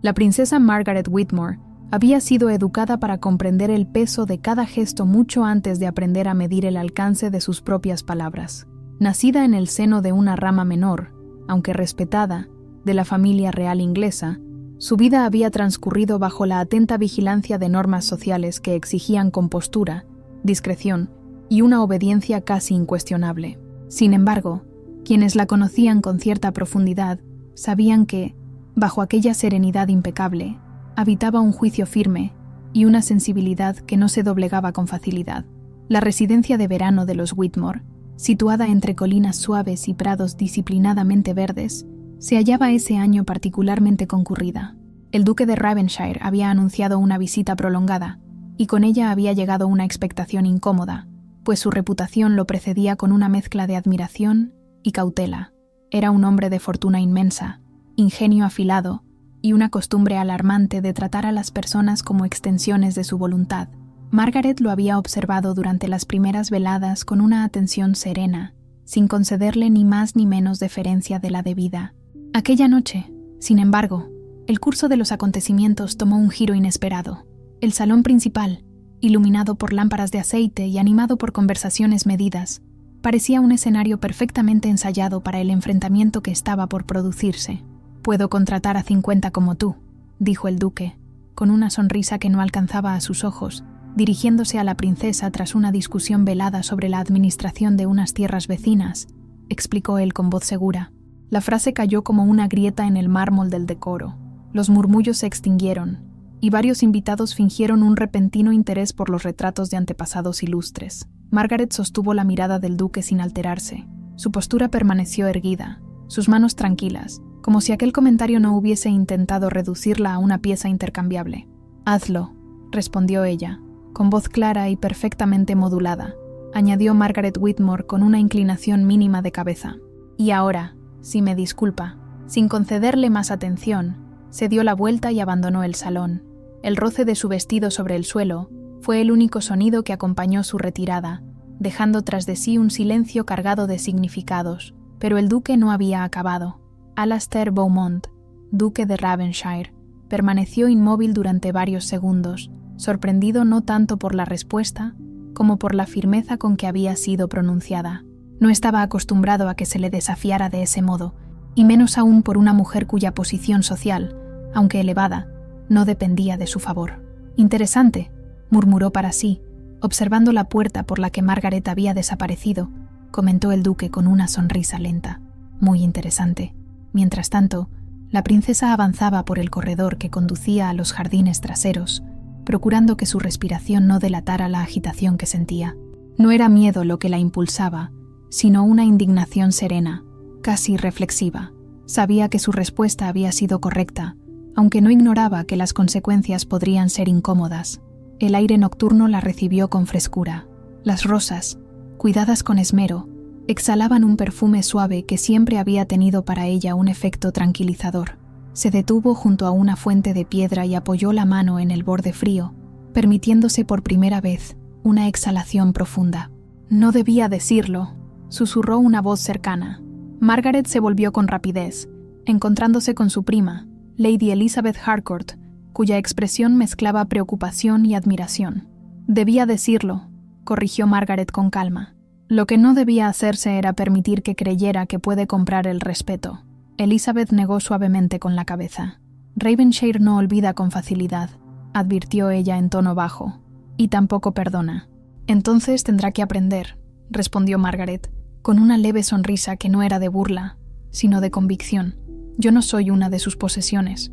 La princesa Margaret Whitmore había sido educada para comprender el peso de cada gesto mucho antes de aprender a medir el alcance de sus propias palabras. Nacida en el seno de una rama menor, aunque respetada, de la familia real inglesa, su vida había transcurrido bajo la atenta vigilancia de normas sociales que exigían compostura, discreción y una obediencia casi incuestionable. Sin embargo, quienes la conocían con cierta profundidad sabían que, bajo aquella serenidad impecable, habitaba un juicio firme y una sensibilidad que no se doblegaba con facilidad. La residencia de verano de los Whitmore, situada entre colinas suaves y prados disciplinadamente verdes, se hallaba ese año particularmente concurrida. El duque de Ravenshire había anunciado una visita prolongada, y con ella había llegado una expectación incómoda, pues su reputación lo precedía con una mezcla de admiración y cautela. Era un hombre de fortuna inmensa, ingenio afilado y una costumbre alarmante de tratar a las personas como extensiones de su voluntad. Margaret lo había observado durante las primeras veladas con una atención serena, sin concederle ni más ni menos deferencia de la debida. Aquella noche, sin embargo, el curso de los acontecimientos tomó un giro inesperado. El salón principal, iluminado por lámparas de aceite y animado por conversaciones medidas, parecía un escenario perfectamente ensayado para el enfrentamiento que estaba por producirse. «Puedo contratar a 50 como tú», dijo el duque, con una sonrisa que no alcanzaba a sus ojos, dirigiéndose a la princesa tras una discusión velada sobre la administración de unas tierras vecinas, explicó él con voz segura. La frase cayó como una grieta en el mármol del decoro. Los murmullos se extinguieron, y varios invitados fingieron un repentino interés por los retratos de antepasados ilustres. Margaret sostuvo la mirada del duque sin alterarse. Su postura permaneció erguida, sus manos tranquilas, como si aquel comentario no hubiese intentado reducirla a una pieza intercambiable. «Hazlo», respondió ella, con voz clara y perfectamente modulada, añadió Margaret Whitmore con una inclinación mínima de cabeza. «Y ahora, si me disculpa». Sin concederle más atención, se dio la vuelta y abandonó el salón. El roce de su vestido sobre el suelo fue el único sonido que acompañó su retirada, dejando tras de sí un silencio cargado de significados. Pero el duque no había acabado. Alastair Beaumont, duque de Ravenshire, permaneció inmóvil durante varios segundos, sorprendido no tanto por la respuesta como por la firmeza con que había sido pronunciada. No estaba acostumbrado a que se le desafiara de ese modo, y menos aún por una mujer cuya posición social, aunque elevada, no dependía de su favor. «Interesante», murmuró para sí, observando la puerta por la que Margaret había desaparecido, comentó el duque con una sonrisa lenta. «Muy interesante». Mientras tanto, la princesa avanzaba por el corredor que conducía a los jardines traseros, procurando que su respiración no delatara la agitación que sentía. No era miedo lo que la impulsaba, sino una indignación serena, casi reflexiva. Sabía que su respuesta había sido correcta, aunque no ignoraba que las consecuencias podrían ser incómodas. El aire nocturno la recibió con frescura. Las rosas, cuidadas con esmero, exhalaban un perfume suave que siempre había tenido para ella un efecto tranquilizador. Se detuvo junto a una fuente de piedra y apoyó la mano en el borde frío, permitiéndose por primera vez una exhalación profunda. «No debía decirlo», susurró una voz cercana. Margaret se volvió con rapidez, encontrándose con su prima, Lady Elizabeth Harcourt, cuya expresión mezclaba preocupación y admiración. «Debía decirlo», corrigió Margaret con calma. «Lo que no debía hacerse era permitir que creyera que puede comprar el respeto». Elizabeth negó suavemente con la cabeza. «Ravenshire no olvida con facilidad», advirtió ella en tono bajo, «y tampoco perdona». «Entonces tendrá que aprender», respondió Margaret, con una leve sonrisa que no era de burla, sino de convicción. «Yo no soy una de sus posesiones».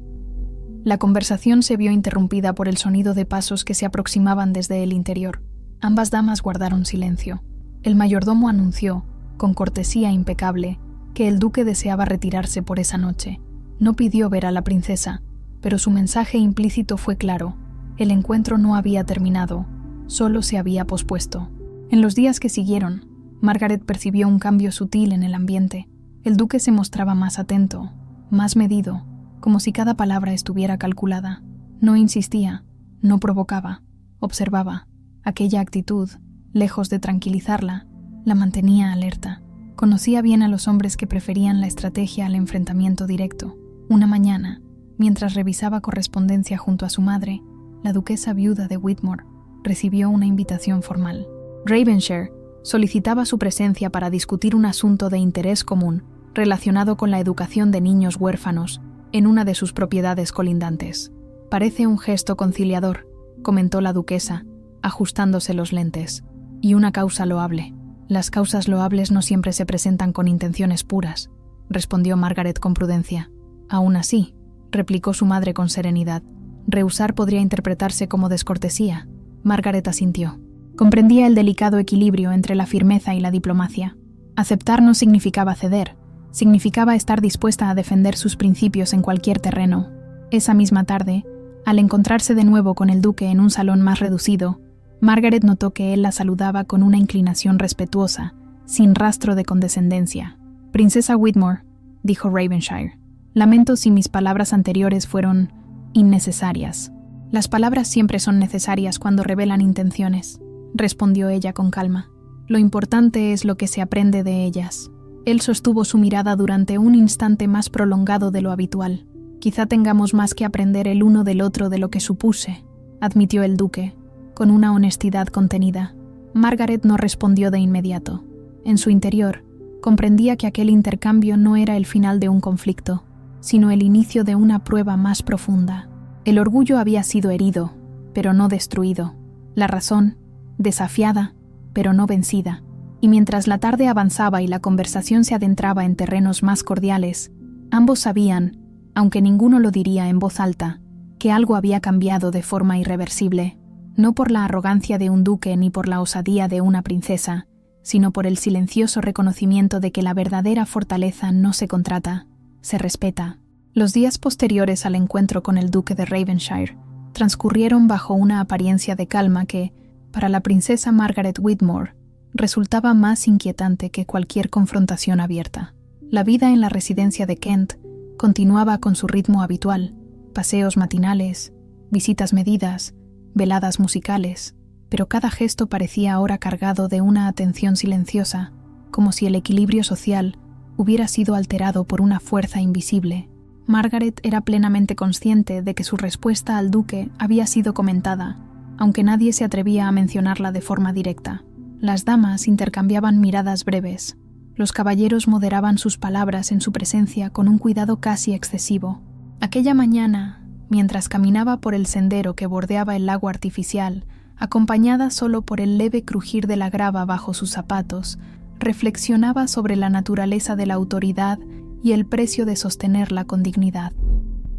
La conversación se vio interrumpida por el sonido de pasos que se aproximaban desde el interior. Ambas damas guardaron silencio. El mayordomo anunció, con cortesía impecable, que el duque deseaba retirarse por esa noche. No pidió ver a la princesa, pero su mensaje implícito fue claro. El encuentro no había terminado, solo se había pospuesto. En los días que siguieron, Margaret percibió un cambio sutil en el ambiente. El duque se mostraba más atento, más medido, como si cada palabra estuviera calculada. No insistía, no provocaba, observaba. Aquella actitud, lejos de tranquilizarla, la mantenía alerta. Conocía bien a los hombres que preferían la estrategia al enfrentamiento directo. Una mañana, Mientras revisaba correspondencia junto a su madre, la duquesa viuda de Whitmore recibió una invitación formal. Ravenshire solicitaba su presencia para discutir un asunto de interés común relacionado con la educación de niños huérfanos en una de sus propiedades colindantes. «Parece un gesto conciliador», comentó la duquesa, ajustándose los lentes, «y una causa loable». «Las causas loables no siempre se presentan con intenciones puras», respondió Margaret con prudencia. «Aún así», replicó su madre con serenidad, «rehusar podría interpretarse como descortesía». Margaret asintió. Comprendía el delicado equilibrio entre la firmeza y la diplomacia. Aceptar no significaba ceder, significaba estar dispuesta a defender sus principios en cualquier terreno. Esa misma tarde, al encontrarse de nuevo con el duque en un salón más reducido, Margaret notó que él la saludaba con una inclinación respetuosa, sin rastro de condescendencia. «Princesa Whitmore», dijo Ravenshire, «lamento si mis palabras anteriores fueron innecesarias». «Las palabras siempre son necesarias cuando revelan intenciones», respondió ella con calma. «Lo importante es lo que se aprende de ellas». Él sostuvo su mirada durante un instante más prolongado de lo habitual. «Quizá tengamos más que aprender el uno del otro de lo que supuse», admitió el duque, con una honestidad contenida. Margaret no respondió de inmediato. En su interior, comprendía que aquel intercambio no era el final de un conflicto, sino el inicio de una prueba más profunda. El orgullo había sido herido, pero no destruido. La razón, desafiada, pero no vencida. Y mientras la tarde avanzaba y la conversación se adentraba en terrenos más cordiales, ambos sabían, aunque ninguno lo diría en voz alta, que algo había cambiado de forma irreversible, no por la arrogancia de un duque ni por la osadía de una princesa, sino por el silencioso reconocimiento de que la verdadera fortaleza no se contrata, se respeta. Los días posteriores al encuentro con el duque de Ravenshire transcurrieron bajo una apariencia de calma que, para la princesa Margaret Whitmore, resultaba más inquietante que cualquier confrontación abierta. La vida en la residencia de Kent continuaba con su ritmo habitual: paseos matinales, visitas medidas, veladas musicales, pero cada gesto parecía ahora cargado de una atención silenciosa, como si el equilibrio social hubiera sido alterado por una fuerza invisible. Margaret era plenamente consciente de que su respuesta al duque había sido comentada, aunque nadie se atrevía a mencionarla de forma directa. Las damas intercambiaban miradas breves. Los caballeros moderaban sus palabras en su presencia con un cuidado casi excesivo. Aquella mañana, mientras caminaba por el sendero que bordeaba el lago artificial, acompañada solo por el leve crujir de la grava bajo sus zapatos, reflexionaba sobre la naturaleza de la autoridad y el precio de sostenerla con dignidad.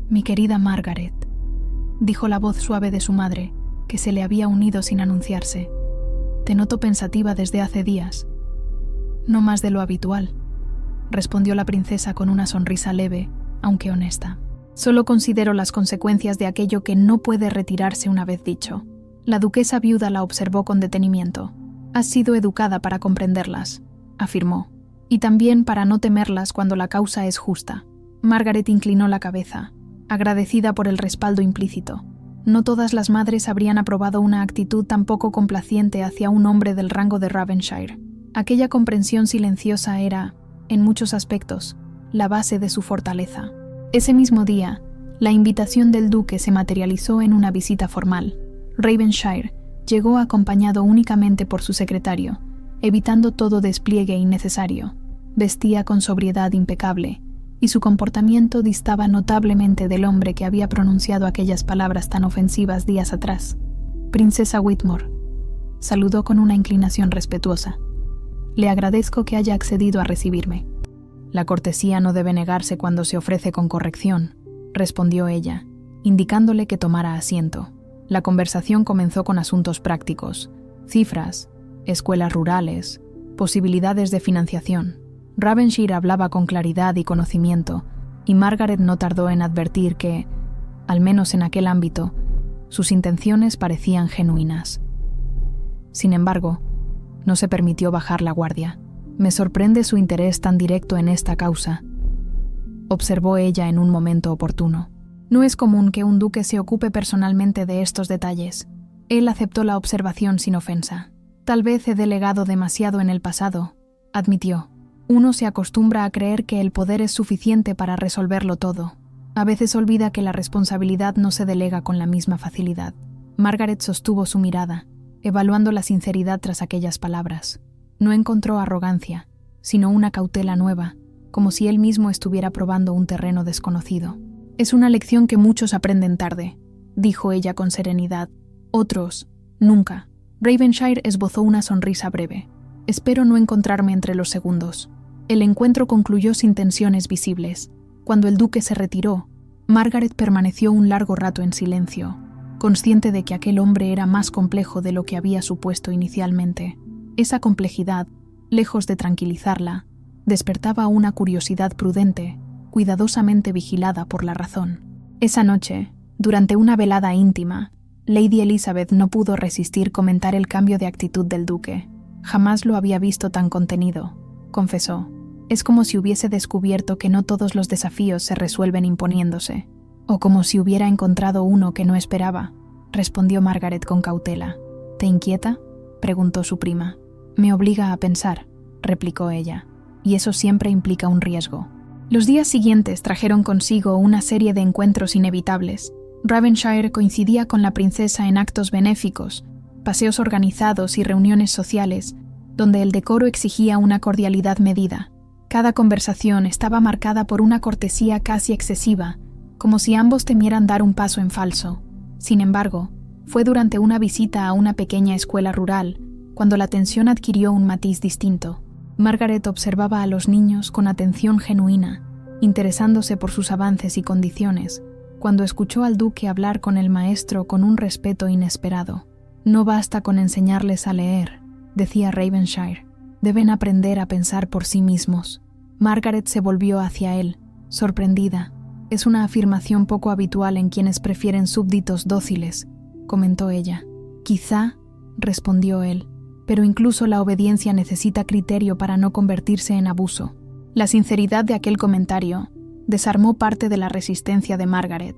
«Mi querida Margaret», dijo la voz suave de su madre, que se le había unido sin anunciarse. «Te noto pensativa desde hace días». «No más de lo habitual», respondió la princesa con una sonrisa leve, aunque honesta. «Solo considero las consecuencias de aquello que no puede retirarse una vez dicho». La duquesa viuda la observó con detenimiento. «Has sido educada para comprenderlas», afirmó, «y también para no temerlas cuando la causa es justa». Margaret inclinó la cabeza, agradecida por el respaldo implícito. No todas las madres habrían aprobado una actitud tan poco complaciente hacia un hombre del rango de Ravenshire. Aquella comprensión silenciosa era, en muchos aspectos, la base de su fortaleza. Ese mismo día, la invitación del duque se materializó en una visita formal. Ravenshire llegó acompañado únicamente por su secretario, evitando todo despliegue innecesario. Vestía con sobriedad impecable, y su comportamiento distaba notablemente del hombre que había pronunciado aquellas palabras tan ofensivas días atrás. «Princesa Whitmore», saludó con una inclinación respetuosa. «Le agradezco que haya accedido a recibirme». «La cortesía no debe negarse cuando se ofrece con corrección», respondió ella, indicándole que tomara asiento. La conversación comenzó con asuntos prácticos: cifras, escuelas rurales, posibilidades de financiación. Ravenshire hablaba con claridad y conocimiento, y Margaret no tardó en advertir que, al menos en aquel ámbito, sus intenciones parecían genuinas. Sin embargo, no se permitió bajar la guardia. «Me sorprende su interés tan directo en esta causa», observó ella en un momento oportuno. «No es común que un duque se ocupe personalmente de estos detalles». Él aceptó la observación sin ofensa. «Tal vez he delegado demasiado en el pasado», admitió. «Uno se acostumbra a creer que el poder es suficiente para resolverlo todo». A veces olvida que la responsabilidad no se delega con la misma facilidad. Margaret sostuvo su mirada, evaluando la sinceridad tras aquellas palabras. No encontró arrogancia, sino una cautela nueva, como si él mismo estuviera probando un terreno desconocido. «Es una lección que muchos aprenden tarde», dijo ella con serenidad. «Otros, nunca». Ravenshire esbozó una sonrisa breve. «Espero no encontrarme entre los segundos». El encuentro concluyó sin tensiones visibles. Cuando el duque se retiró, Margaret permaneció un largo rato en silencio, consciente de que aquel hombre era más complejo de lo que había supuesto inicialmente. Esa complejidad, lejos de tranquilizarla, despertaba una curiosidad prudente, cuidadosamente vigilada por la razón. Esa noche, durante una velada íntima, Lady Elizabeth no pudo resistir comentar el cambio de actitud del duque. «Jamás lo había visto tan contenido», confesó. «Es como si hubiese descubierto que no todos los desafíos se resuelven imponiéndose, o como si hubiera encontrado uno que no esperaba», respondió Margaret con cautela. «¿Te inquieta?», preguntó su prima. «Me obliga a pensar», replicó ella, «y eso siempre implica un riesgo». Los días siguientes trajeron consigo una serie de encuentros inevitables. Ravenshire coincidía con la princesa en actos benéficos, paseos organizados y reuniones sociales, donde el decoro exigía una cordialidad medida. Cada conversación estaba marcada por una cortesía casi excesiva, como si ambos temieran dar un paso en falso. Sin embargo, fue durante una visita a una pequeña escuela rural, cuando la tensión adquirió un matiz distinto. Margaret observaba a los niños con atención genuina, interesándose por sus avances y condiciones, cuando escuchó al duque hablar con el maestro con un respeto inesperado. «No basta con enseñarles a leer», decía Ravenshire. «Deben aprender a pensar por sí mismos». Margaret se volvió hacia él, sorprendida. «Es una afirmación poco habitual en quienes prefieren súbditos dóciles», comentó ella. «Quizá», respondió él, «pero incluso la obediencia necesita criterio para no convertirse en abuso». La sinceridad de aquel comentario desarmó parte de la resistencia de Margaret,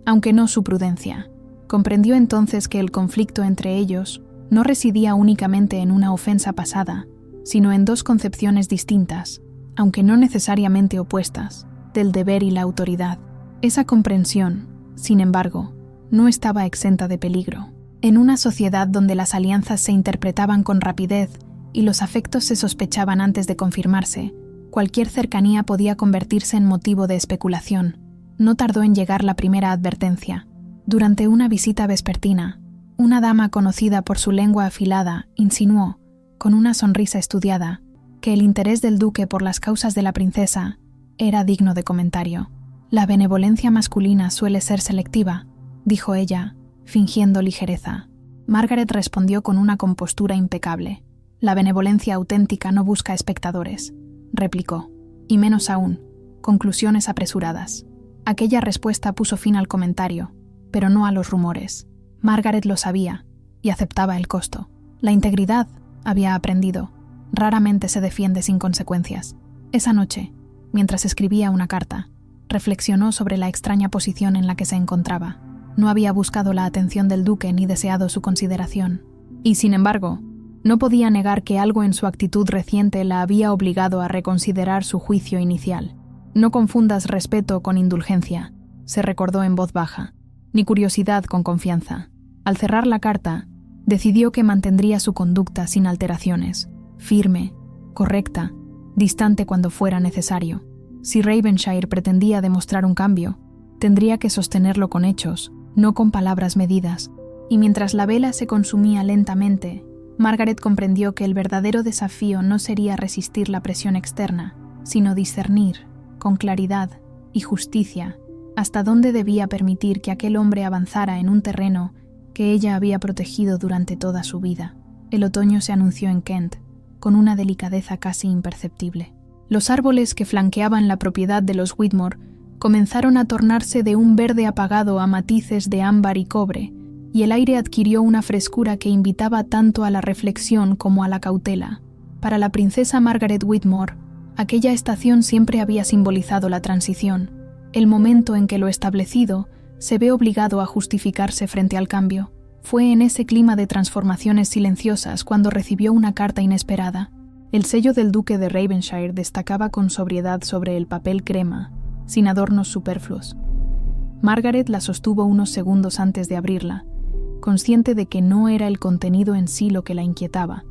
aunque no su prudencia. Comprendió entonces que el conflicto entre ellos no residía únicamente en una ofensa pasada, sino en dos concepciones distintas, aunque no necesariamente opuestas, del deber y la autoridad. Esa comprensión, sin embargo, no estaba exenta de peligro. En una sociedad donde las alianzas se interpretaban con rapidez y los afectos se sospechaban antes de confirmarse, cualquier cercanía podía convertirse en motivo de especulación. No tardó en llegar la primera advertencia. Durante una visita vespertina, una dama conocida por su lengua afilada insinuó, con una sonrisa estudiada, que el interés del duque por las causas de la princesa era digno de comentario. «La benevolencia masculina suele ser selectiva», dijo ella, fingiendo ligereza. Margaret respondió con una compostura impecable. «La benevolencia auténtica no busca espectadores», replicó, «y menos aún, conclusiones apresuradas». Aquella respuesta puso fin al comentario, pero no a los rumores. Margaret lo sabía y aceptaba el costo. La integridad, había aprendido, raramente se defiende sin consecuencias. Esa noche, mientras escribía una carta, reflexionó sobre la extraña posición en la que se encontraba. No había buscado la atención del duque ni deseado su consideración. Y, sin embargo, no podía negar que algo en su actitud reciente la había obligado a reconsiderar su juicio inicial. «No confundas respeto con indulgencia», se recordó en voz baja, «ni curiosidad con confianza». Al cerrar la carta, decidió que mantendría su conducta sin alteraciones, firme, correcta, distante cuando fuera necesario. Si Ravenshire pretendía demostrar un cambio, tendría que sostenerlo con hechos, no con palabras medidas. Y mientras la vela se consumía lentamente, Margaret comprendió que el verdadero desafío no sería resistir la presión externa, sino discernir, con claridad y justicia, hasta dónde debía permitir que aquel hombre avanzara en un terreno que ella había protegido durante toda su vida. El otoño se anunció en Kent, con una delicadeza casi imperceptible. Los árboles que flanqueaban la propiedad de los Whitmore comenzaron a tornarse de un verde apagado a matices de ámbar y cobre, y el aire adquirió una frescura que invitaba tanto a la reflexión como a la cautela. Para la princesa Margaret Whitmore, aquella estación siempre había simbolizado la transición, el momento en que lo establecido se ve obligado a justificarse frente al cambio. Fue en ese clima de transformaciones silenciosas cuando recibió una carta inesperada. El sello del duque de Ravenshire destacaba con sobriedad sobre el papel crema, sin adornos superfluos. Margaret la sostuvo unos segundos antes de abrirla, consciente de que no era el contenido en sí lo que la inquietaba,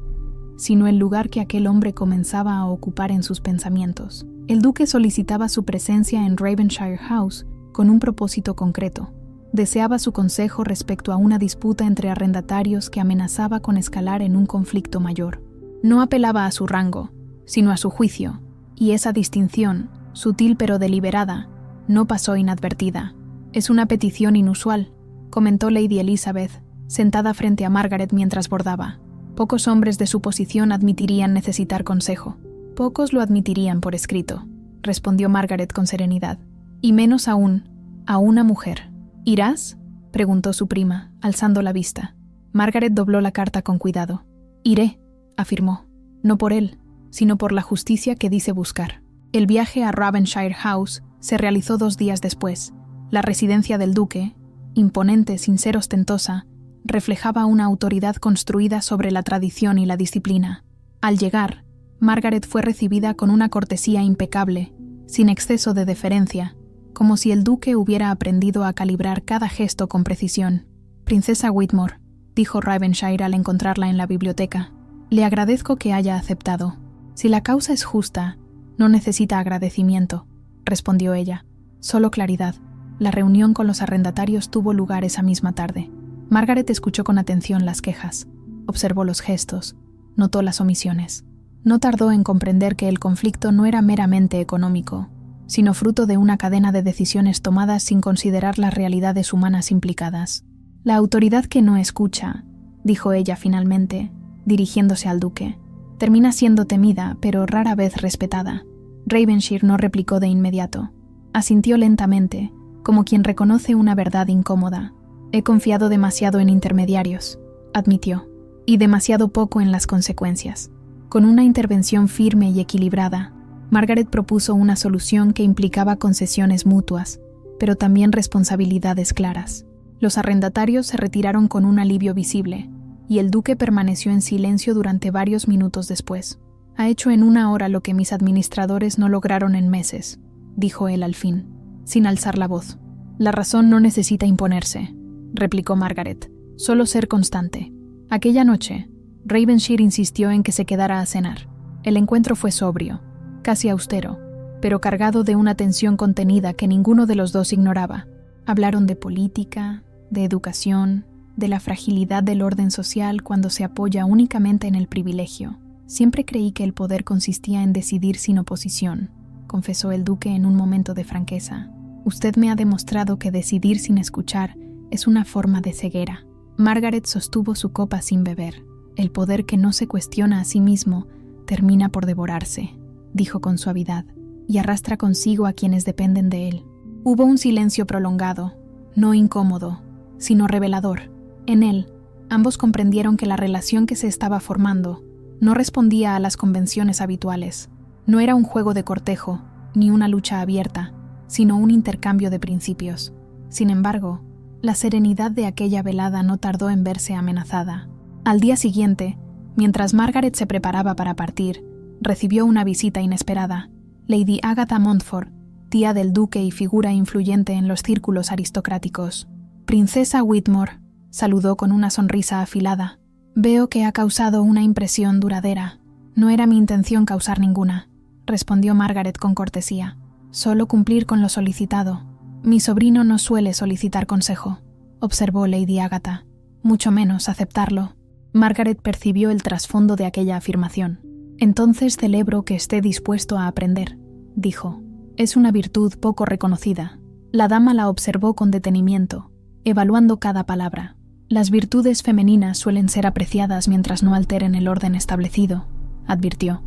sino el lugar que aquel hombre comenzaba a ocupar en sus pensamientos. El duque solicitaba su presencia en Ravenshire House con un propósito concreto. Deseaba su consejo respecto a una disputa entre arrendatarios que amenazaba con escalar en un conflicto mayor. No apelaba a su rango, sino a su juicio, y esa distinción, sutil pero deliberada, no pasó inadvertida. «Es una petición inusual», comentó Lady Elizabeth, sentada frente a Margaret mientras bordaba. «Pocos hombres de su posición admitirían necesitar consejo. Pocos lo admitirían por escrito», respondió Margaret con serenidad. «Y menos aún, a una mujer». «¿Irás?», preguntó su prima, alzando la vista. Margaret dobló la carta con cuidado. «Iré», afirmó, «no por él, sino por la justicia que dice buscar». El viaje a Ravenshire House se realizó 2 días después. La residencia del duque, imponente sin ser ostentosa, reflejaba una autoridad construida sobre la tradición y la disciplina. Al llegar, Margaret fue recibida con una cortesía impecable, sin exceso de deferencia, como si el duque hubiera aprendido a calibrar cada gesto con precisión. «Princesa Whitmore», dijo Ravenshire al encontrarla en la biblioteca, «le agradezco que haya aceptado. Si la causa es justa, no necesita agradecimiento», respondió ella. «Solo claridad». La reunión con los arrendatarios tuvo lugar esa misma tarde. Margaret escuchó con atención las quejas, observó los gestos, notó las omisiones. No tardó en comprender que el conflicto no era meramente económico, sino fruto de una cadena de decisiones tomadas sin considerar las realidades humanas implicadas. «La autoridad que no escucha», dijo ella finalmente, dirigiéndose al duque, «termina siendo temida, pero rara vez respetada». Ravenshire no replicó de inmediato. Asintió lentamente, como quien reconoce una verdad incómoda. «He confiado demasiado en intermediarios», admitió, «y demasiado poco en las consecuencias». Con una intervención firme y equilibrada, Margaret propuso una solución que implicaba concesiones mutuas, pero también responsabilidades claras. Los arrendatarios se retiraron con un alivio visible, y el duque permaneció en silencio durante varios minutos después. «Ha hecho en 1 hora lo que mis administradores no lograron en meses», dijo él al fin, sin alzar la voz. «La razón no necesita imponerse», replicó Margaret, «solo ser constante». Aquella noche, Ravenshire insistió en que se quedara a cenar. El encuentro fue sobrio, casi austero, pero cargado de una tensión contenida que ninguno de los dos ignoraba. Hablaron de política, de educación, de la fragilidad del orden social cuando se apoya únicamente en el privilegio. «Siempre creí que el poder consistía en decidir sin oposición», confesó el duque en un momento de franqueza. «Usted me ha demostrado que decidir sin escuchar es una forma de ceguera». Margaret sostuvo su copa sin beber. «El poder que no se cuestiona a sí mismo termina por devorarse», dijo con suavidad, «y arrastra consigo a quienes dependen de él». Hubo un silencio prolongado, no incómodo, sino revelador. En él, ambos comprendieron que la relación que se estaba formando no respondía a las convenciones habituales. No era un juego de cortejo, ni una lucha abierta, sino un intercambio de principios. Sin embargo, la serenidad de aquella velada no tardó en verse amenazada. Al día siguiente, mientras Margaret se preparaba para partir, recibió una visita inesperada. Lady Agatha Montfort, tía del duque y figura influyente en los círculos aristocráticos. «Princesa Whitmore», saludó con una sonrisa afilada. «Veo que ha causado una impresión duradera». «No era mi intención causar ninguna», respondió Margaret con cortesía. «Solo cumplir con lo solicitado». «Mi sobrino no suele solicitar consejo», observó Lady Agatha. «Mucho menos aceptarlo». Margaret percibió el trasfondo de aquella afirmación. «Entonces celebro que esté dispuesto a aprender», dijo. «Es una virtud poco reconocida». La dama la observó con detenimiento, evaluando cada palabra. «Las virtudes femeninas suelen ser apreciadas mientras no alteren el orden establecido», advirtió.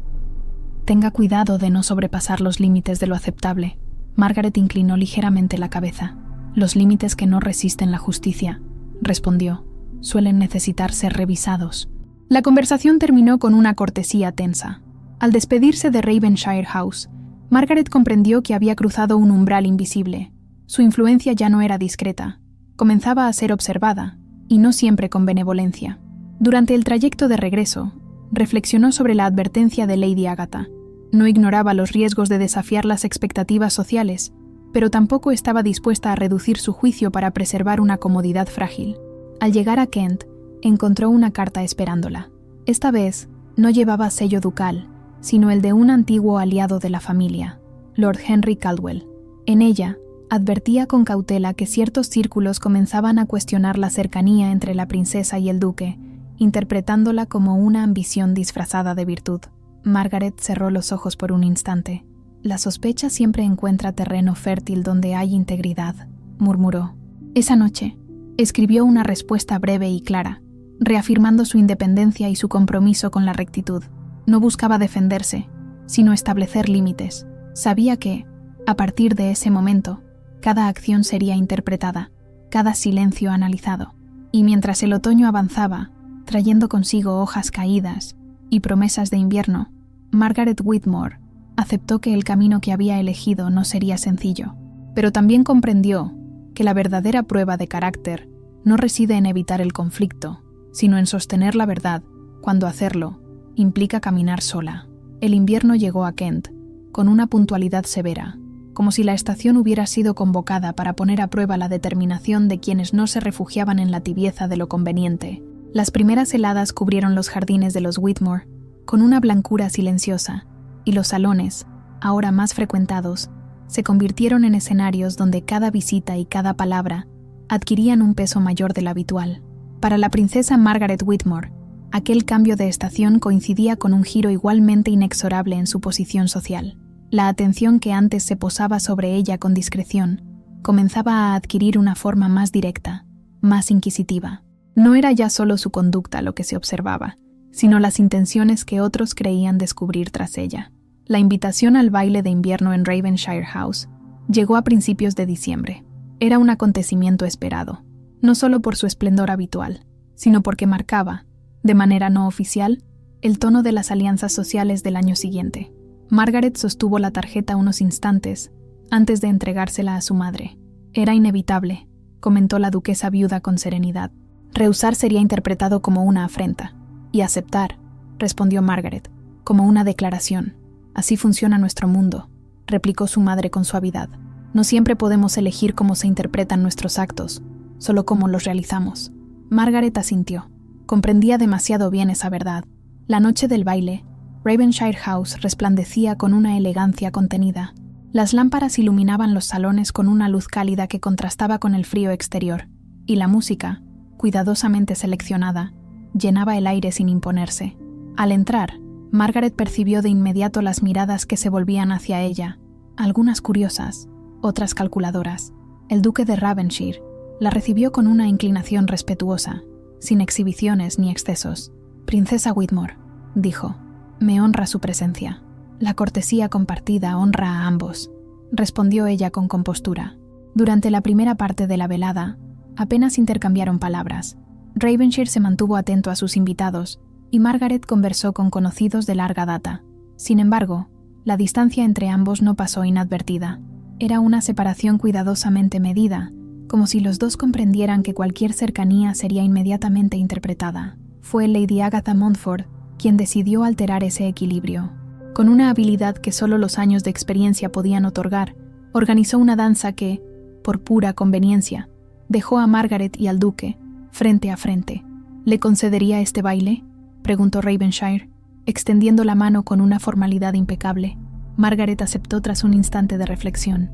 «Tenga cuidado de no sobrepasar los límites de lo aceptable». Margaret inclinó ligeramente la cabeza. «Los límites que no resisten la justicia», respondió, «suelen necesitar ser revisados». La conversación terminó con una cortesía tensa. Al despedirse de Ravenshire House, Margaret comprendió que había cruzado un umbral invisible. Su influencia ya no era discreta. Comenzaba a ser observada, y no siempre con benevolencia. Durante el trayecto de regreso, reflexionó sobre la advertencia de Lady Agatha. No ignoraba los riesgos de desafiar las expectativas sociales, pero tampoco estaba dispuesta a reducir su juicio para preservar una comodidad frágil. Al llegar a Kent, encontró una carta esperándola. Esta vez, no llevaba sello ducal, sino el de un antiguo aliado de la familia, Lord Henry Caldwell. En ella, advertía con cautela que ciertos círculos comenzaban a cuestionar la cercanía entre la princesa y el duque, interpretándola como una ambición disfrazada de virtud. Margaret cerró los ojos por un instante. La sospecha siempre encuentra terreno fértil donde hay integridad, murmuró. Esa noche, escribió una respuesta breve y clara, reafirmando su independencia y su compromiso con la rectitud. No buscaba defenderse, sino establecer límites. Sabía que, a partir de ese momento, cada acción sería interpretada, cada silencio analizado. Y mientras el otoño avanzaba, trayendo consigo hojas caídas y promesas de invierno, Margaret Whitmore aceptó que el camino que había elegido no sería sencillo, pero también comprendió que la verdadera prueba de carácter no reside en evitar el conflicto, sino en sostener la verdad, cuando hacerlo implica caminar sola. El invierno llegó a Kent, con una puntualidad severa, como si la estación hubiera sido convocada para poner a prueba la determinación de quienes no se refugiaban en la tibieza de lo conveniente. Las primeras heladas cubrieron los jardines de los Whitmore, con una blancura silenciosa, y los salones, ahora más frecuentados, se convirtieron en escenarios donde cada visita y cada palabra adquirían un peso mayor del habitual. Para la princesa Margaret Whitmore, aquel cambio de estación coincidía con un giro igualmente inexorable en su posición social. La atención que antes se posaba sobre ella con discreción comenzaba a adquirir una forma más directa, más inquisitiva. No era ya solo su conducta lo que se observaba, sino las intenciones que otros creían descubrir tras ella. La invitación al baile de invierno en Ravenshire House llegó a principios de diciembre. Era un acontecimiento esperado, no solo por su esplendor habitual, sino porque marcaba, de manera no oficial, el tono de las alianzas sociales del año siguiente. Margaret sostuvo la tarjeta unos instantes antes de entregársela a su madre. Era inevitable, comentó la duquesa viuda con serenidad. Rehusar sería interpretado como una afrenta, y aceptar, respondió Margaret, como una declaración. Así funciona nuestro mundo, replicó su madre con suavidad. No siempre podemos elegir cómo se interpretan nuestros actos, solo cómo los realizamos. Margaret asintió. Comprendía demasiado bien esa verdad. La noche del baile, Ravenshire House resplandecía con una elegancia contenida. Las lámparas iluminaban los salones con una luz cálida que contrastaba con el frío exterior, y la música, cuidadosamente seleccionada, llenaba el aire sin imponerse. Al entrar, Margaret percibió de inmediato las miradas que se volvían hacia ella, algunas curiosas, otras calculadoras. El duque de Ravenshire la recibió con una inclinación respetuosa, sin exhibiciones ni excesos. «Princesa Whitmore», dijo, «me honra su presencia». «La cortesía compartida honra a ambos», respondió ella con compostura. Durante la primera parte de la velada, apenas intercambiaron palabras. Ravenshire se mantuvo atento a sus invitados, y Margaret conversó con conocidos de larga data. Sin embargo, la distancia entre ambos no pasó inadvertida. Era una separación cuidadosamente medida, como si los dos comprendieran que cualquier cercanía sería inmediatamente interpretada. Fue Lady Agatha Montfort quien decidió alterar ese equilibrio. Con una habilidad que solo los años de experiencia podían otorgar, organizó una danza que, por pura conveniencia, dejó a Margaret y al duque frente a frente. «¿Le concedería este baile?», preguntó Ravenshire, extendiendo la mano con una formalidad impecable. Margaret aceptó tras un instante de reflexión.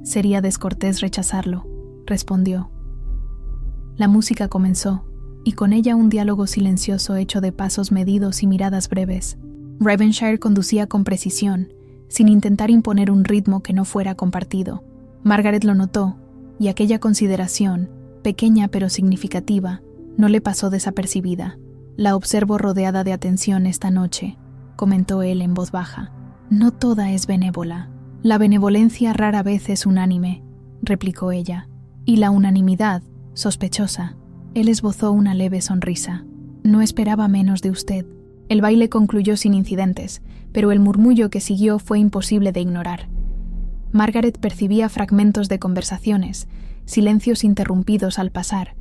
«Sería descortés rechazarlo», respondió. La música comenzó, y con ella un diálogo silencioso hecho de pasos medidos y miradas breves. Ravenshire conducía con precisión, sin intentar imponer un ritmo que no fuera compartido. Margaret lo notó, y aquella consideración, pequeña pero significativa, no le pasó desapercibida. «La observo rodeada de atención esta noche», comentó él en voz baja. «No toda es benévola. La benevolencia rara vez es unánime», replicó ella, «y la unanimidad, sospechosa». Él esbozó una leve sonrisa. «No esperaba menos de usted». El baile concluyó sin incidentes, pero el murmullo que siguió fue imposible de ignorar. Margaret percibía fragmentos de conversaciones, silencios interrumpidos al pasar,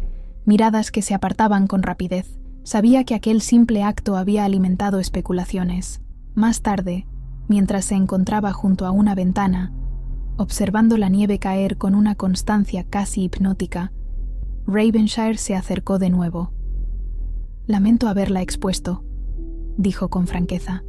miradas que se apartaban con rapidez. Sabía que aquel simple acto había alimentado especulaciones. Más tarde, mientras se encontraba junto a una ventana, Observando la nieve caer con una constancia casi hipnótica, Ravenshire se acercó de nuevo. «Lamento haberla expuesto», dijo con franqueza.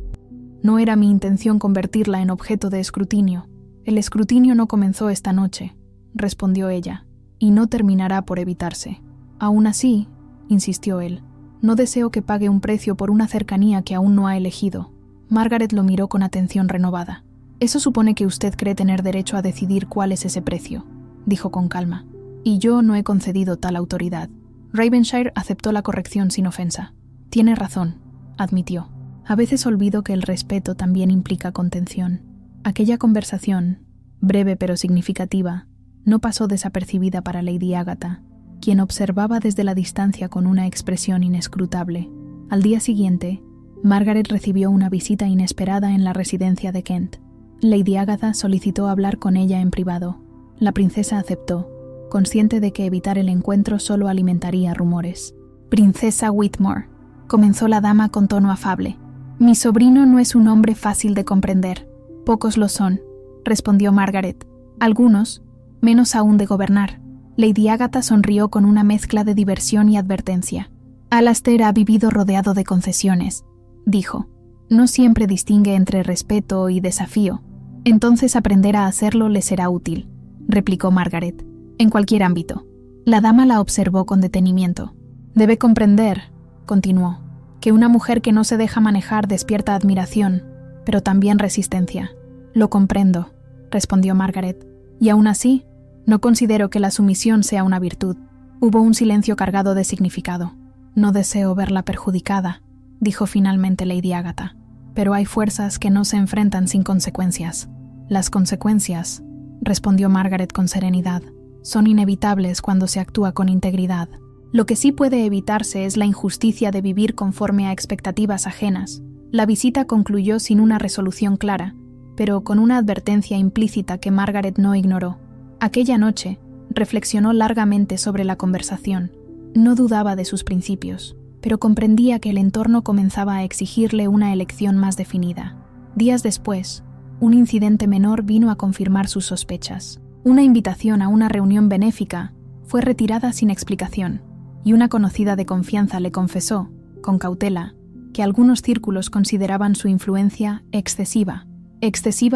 «No era mi intención convertirla en objeto de escrutinio. El escrutinio no comenzó esta noche», respondió ella, «y no terminará por evitarse. Aún así», insistió él, «no deseo que pague un precio por una cercanía que aún no ha elegido». Margaret lo miró con atención renovada. «Eso supone que usted cree tener derecho a decidir cuál es ese precio», dijo con calma, «y yo no he concedido tal autoridad». Ravenshire aceptó la corrección sin ofensa. «Tiene razón», admitió. «A veces olvido que el respeto también implica contención». Aquella conversación, breve pero significativa, no pasó desapercibida para Lady Agatha, quien observaba desde la distancia con una expresión inescrutable. Al día siguiente, Margaret recibió una visita inesperada en la residencia de Kent. Lady Agatha solicitó hablar con ella en privado. La princesa aceptó, consciente de que evitar el encuentro solo alimentaría rumores. «Princesa Whitmore», comenzó la dama con tono afable. «Mi sobrino no es un hombre fácil de comprender». «Pocos lo son», respondió Margaret. «Algunos, menos aún de gobernar». Lady Agatha sonrió con una mezcla de diversión y advertencia. «Alastair ha vivido rodeado de concesiones», dijo. «No siempre distingue entre respeto y desafío. Entonces aprender a hacerlo le será útil», replicó Margaret. «En cualquier ámbito». La dama la observó con detenimiento. «Debe comprender», continuó, «que una mujer que no se deja manejar despierta admiración, pero también resistencia». «Lo comprendo», respondió Margaret. «Y aún así, no considero que la sumisión sea una virtud». Hubo un silencio cargado de significado. «No deseo verla perjudicada», dijo finalmente Lady Agatha. «Pero hay fuerzas que no se enfrentan sin consecuencias». «Las consecuencias», respondió Margaret con serenidad, «son inevitables cuando se actúa con integridad. Lo que sí puede evitarse es la injusticia de vivir conforme a expectativas ajenas». La visita concluyó sin una resolución clara, pero con una advertencia implícita que Margaret no ignoró. Aquella noche, reflexionó largamente sobre la conversación. No dudaba de sus principios, pero comprendía que el entorno comenzaba a exigirle una elección más definida. Días después, un incidente menor vino a confirmar sus sospechas. Una invitación a una reunión benéfica fue retirada sin explicación, y una conocida de confianza le confesó, con cautela, que algunos círculos consideraban su influencia excesiva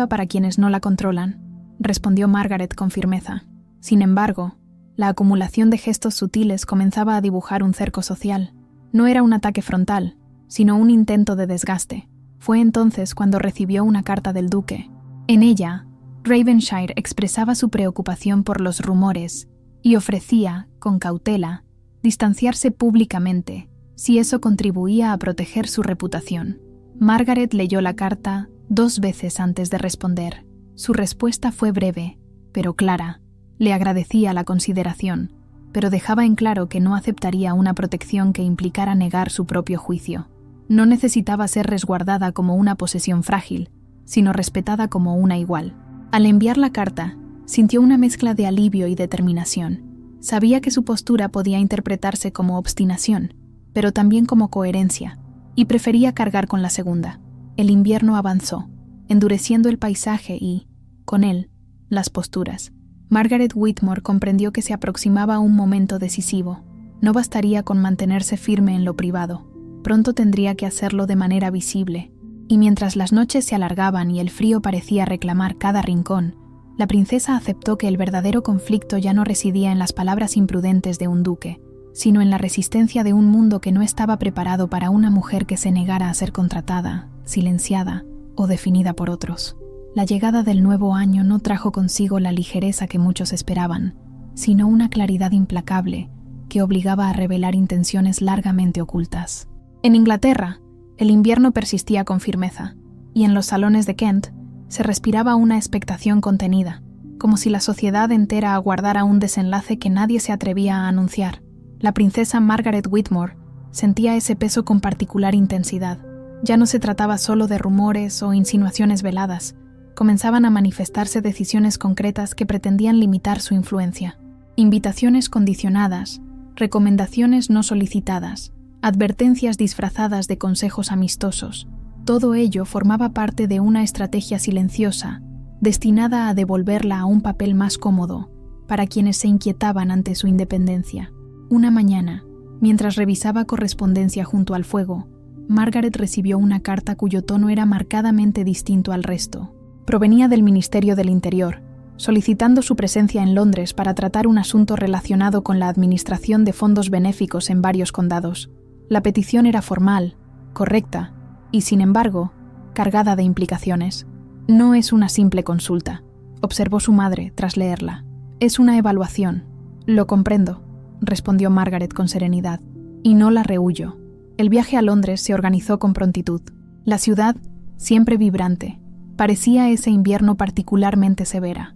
para quienes no la controlan, respondió Margaret con firmeza. Sin embargo, la acumulación de gestos sutiles comenzaba a dibujar un cerco social. No era un ataque frontal, sino un intento de desgaste. Fue entonces cuando recibió una carta del duque. En ella, Ravenshire expresaba su preocupación por los rumores y ofrecía, con cautela, distanciarse públicamente, si eso contribuía a proteger su reputación. Margaret leyó la carta 2 veces antes de responder. Su respuesta fue breve, pero clara. Le agradecía la consideración, pero dejaba en claro que no aceptaría una protección que implicara negar su propio juicio. No necesitaba ser resguardada como una posesión frágil, sino respetada como una igual. Al enviar la carta, sintió una mezcla de alivio y determinación. Sabía que su postura podía interpretarse como obstinación, pero también como coherencia, y prefería cargar con la segunda. El invierno avanzó, endureciendo el paisaje y, con él, las posturas. Margaret Whitmore comprendió que se aproximaba un momento decisivo. No bastaría con mantenerse firme en lo privado. Pronto tendría que hacerlo de manera visible. Y mientras las noches se alargaban y el frío parecía reclamar cada rincón, la princesa aceptó que el verdadero conflicto ya no residía en las palabras imprudentes de un duque, sino en la resistencia de un mundo que no estaba preparado para una mujer que se negara a ser contratada, silenciada o definida por otros. La llegada del nuevo año no trajo consigo la ligereza que muchos esperaban, sino una claridad implacable que obligaba a revelar intenciones largamente ocultas. En Inglaterra, el invierno persistía con firmeza, y en los salones de Kent se respiraba una expectación contenida, como si la sociedad entera aguardara un desenlace que nadie se atrevía a anunciar. La princesa Margaret Whitmore sentía ese peso con particular intensidad. Ya no se trataba solo de rumores o insinuaciones veladas, comenzaban a manifestarse decisiones concretas que pretendían limitar su influencia. Invitaciones condicionadas, recomendaciones no solicitadas, advertencias disfrazadas de consejos amistosos. Todo ello formaba parte de una estrategia silenciosa destinada a devolverla a un papel más cómodo para quienes se inquietaban ante su independencia. Una mañana, mientras revisaba correspondencia junto al fuego, Margaret recibió una carta cuyo tono era marcadamente distinto al resto. Provenía del Ministerio del Interior, solicitando su presencia en Londres para tratar un asunto relacionado con la administración de fondos benéficos en varios condados. La petición era formal, correcta y, sin embargo, cargada de implicaciones. «No es una simple consulta», observó su madre tras leerla. «Es una evaluación». «Lo comprendo», respondió Margaret con serenidad, «y no la rehuyo». El viaje a Londres se organizó con prontitud. La ciudad, siempre vibrante, parecía ese invierno particularmente severa.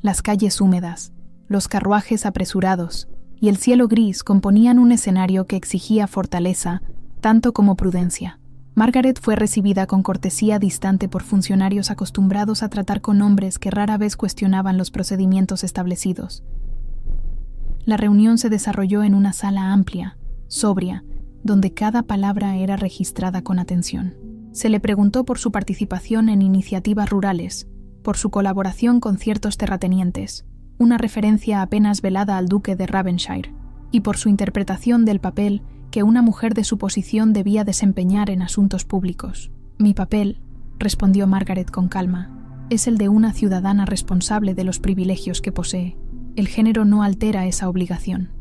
Las calles húmedas, los carruajes apresurados y el cielo gris componían un escenario que exigía fortaleza tanto como prudencia. Margaret fue recibida con cortesía distante por funcionarios acostumbrados a tratar con hombres que rara vez cuestionaban los procedimientos establecidos. La reunión se desarrolló en una sala amplia, sobria, donde cada palabra era registrada con atención. Se le preguntó por su participación en iniciativas rurales, por su colaboración con ciertos terratenientes, una referencia apenas velada al duque de Ravenshire, y por su interpretación del papel que una mujer de su posición debía desempeñar en asuntos públicos. «Mi papel», respondió Margaret con calma, «es el de una ciudadana responsable de los privilegios que posee. El género no altera esa obligación».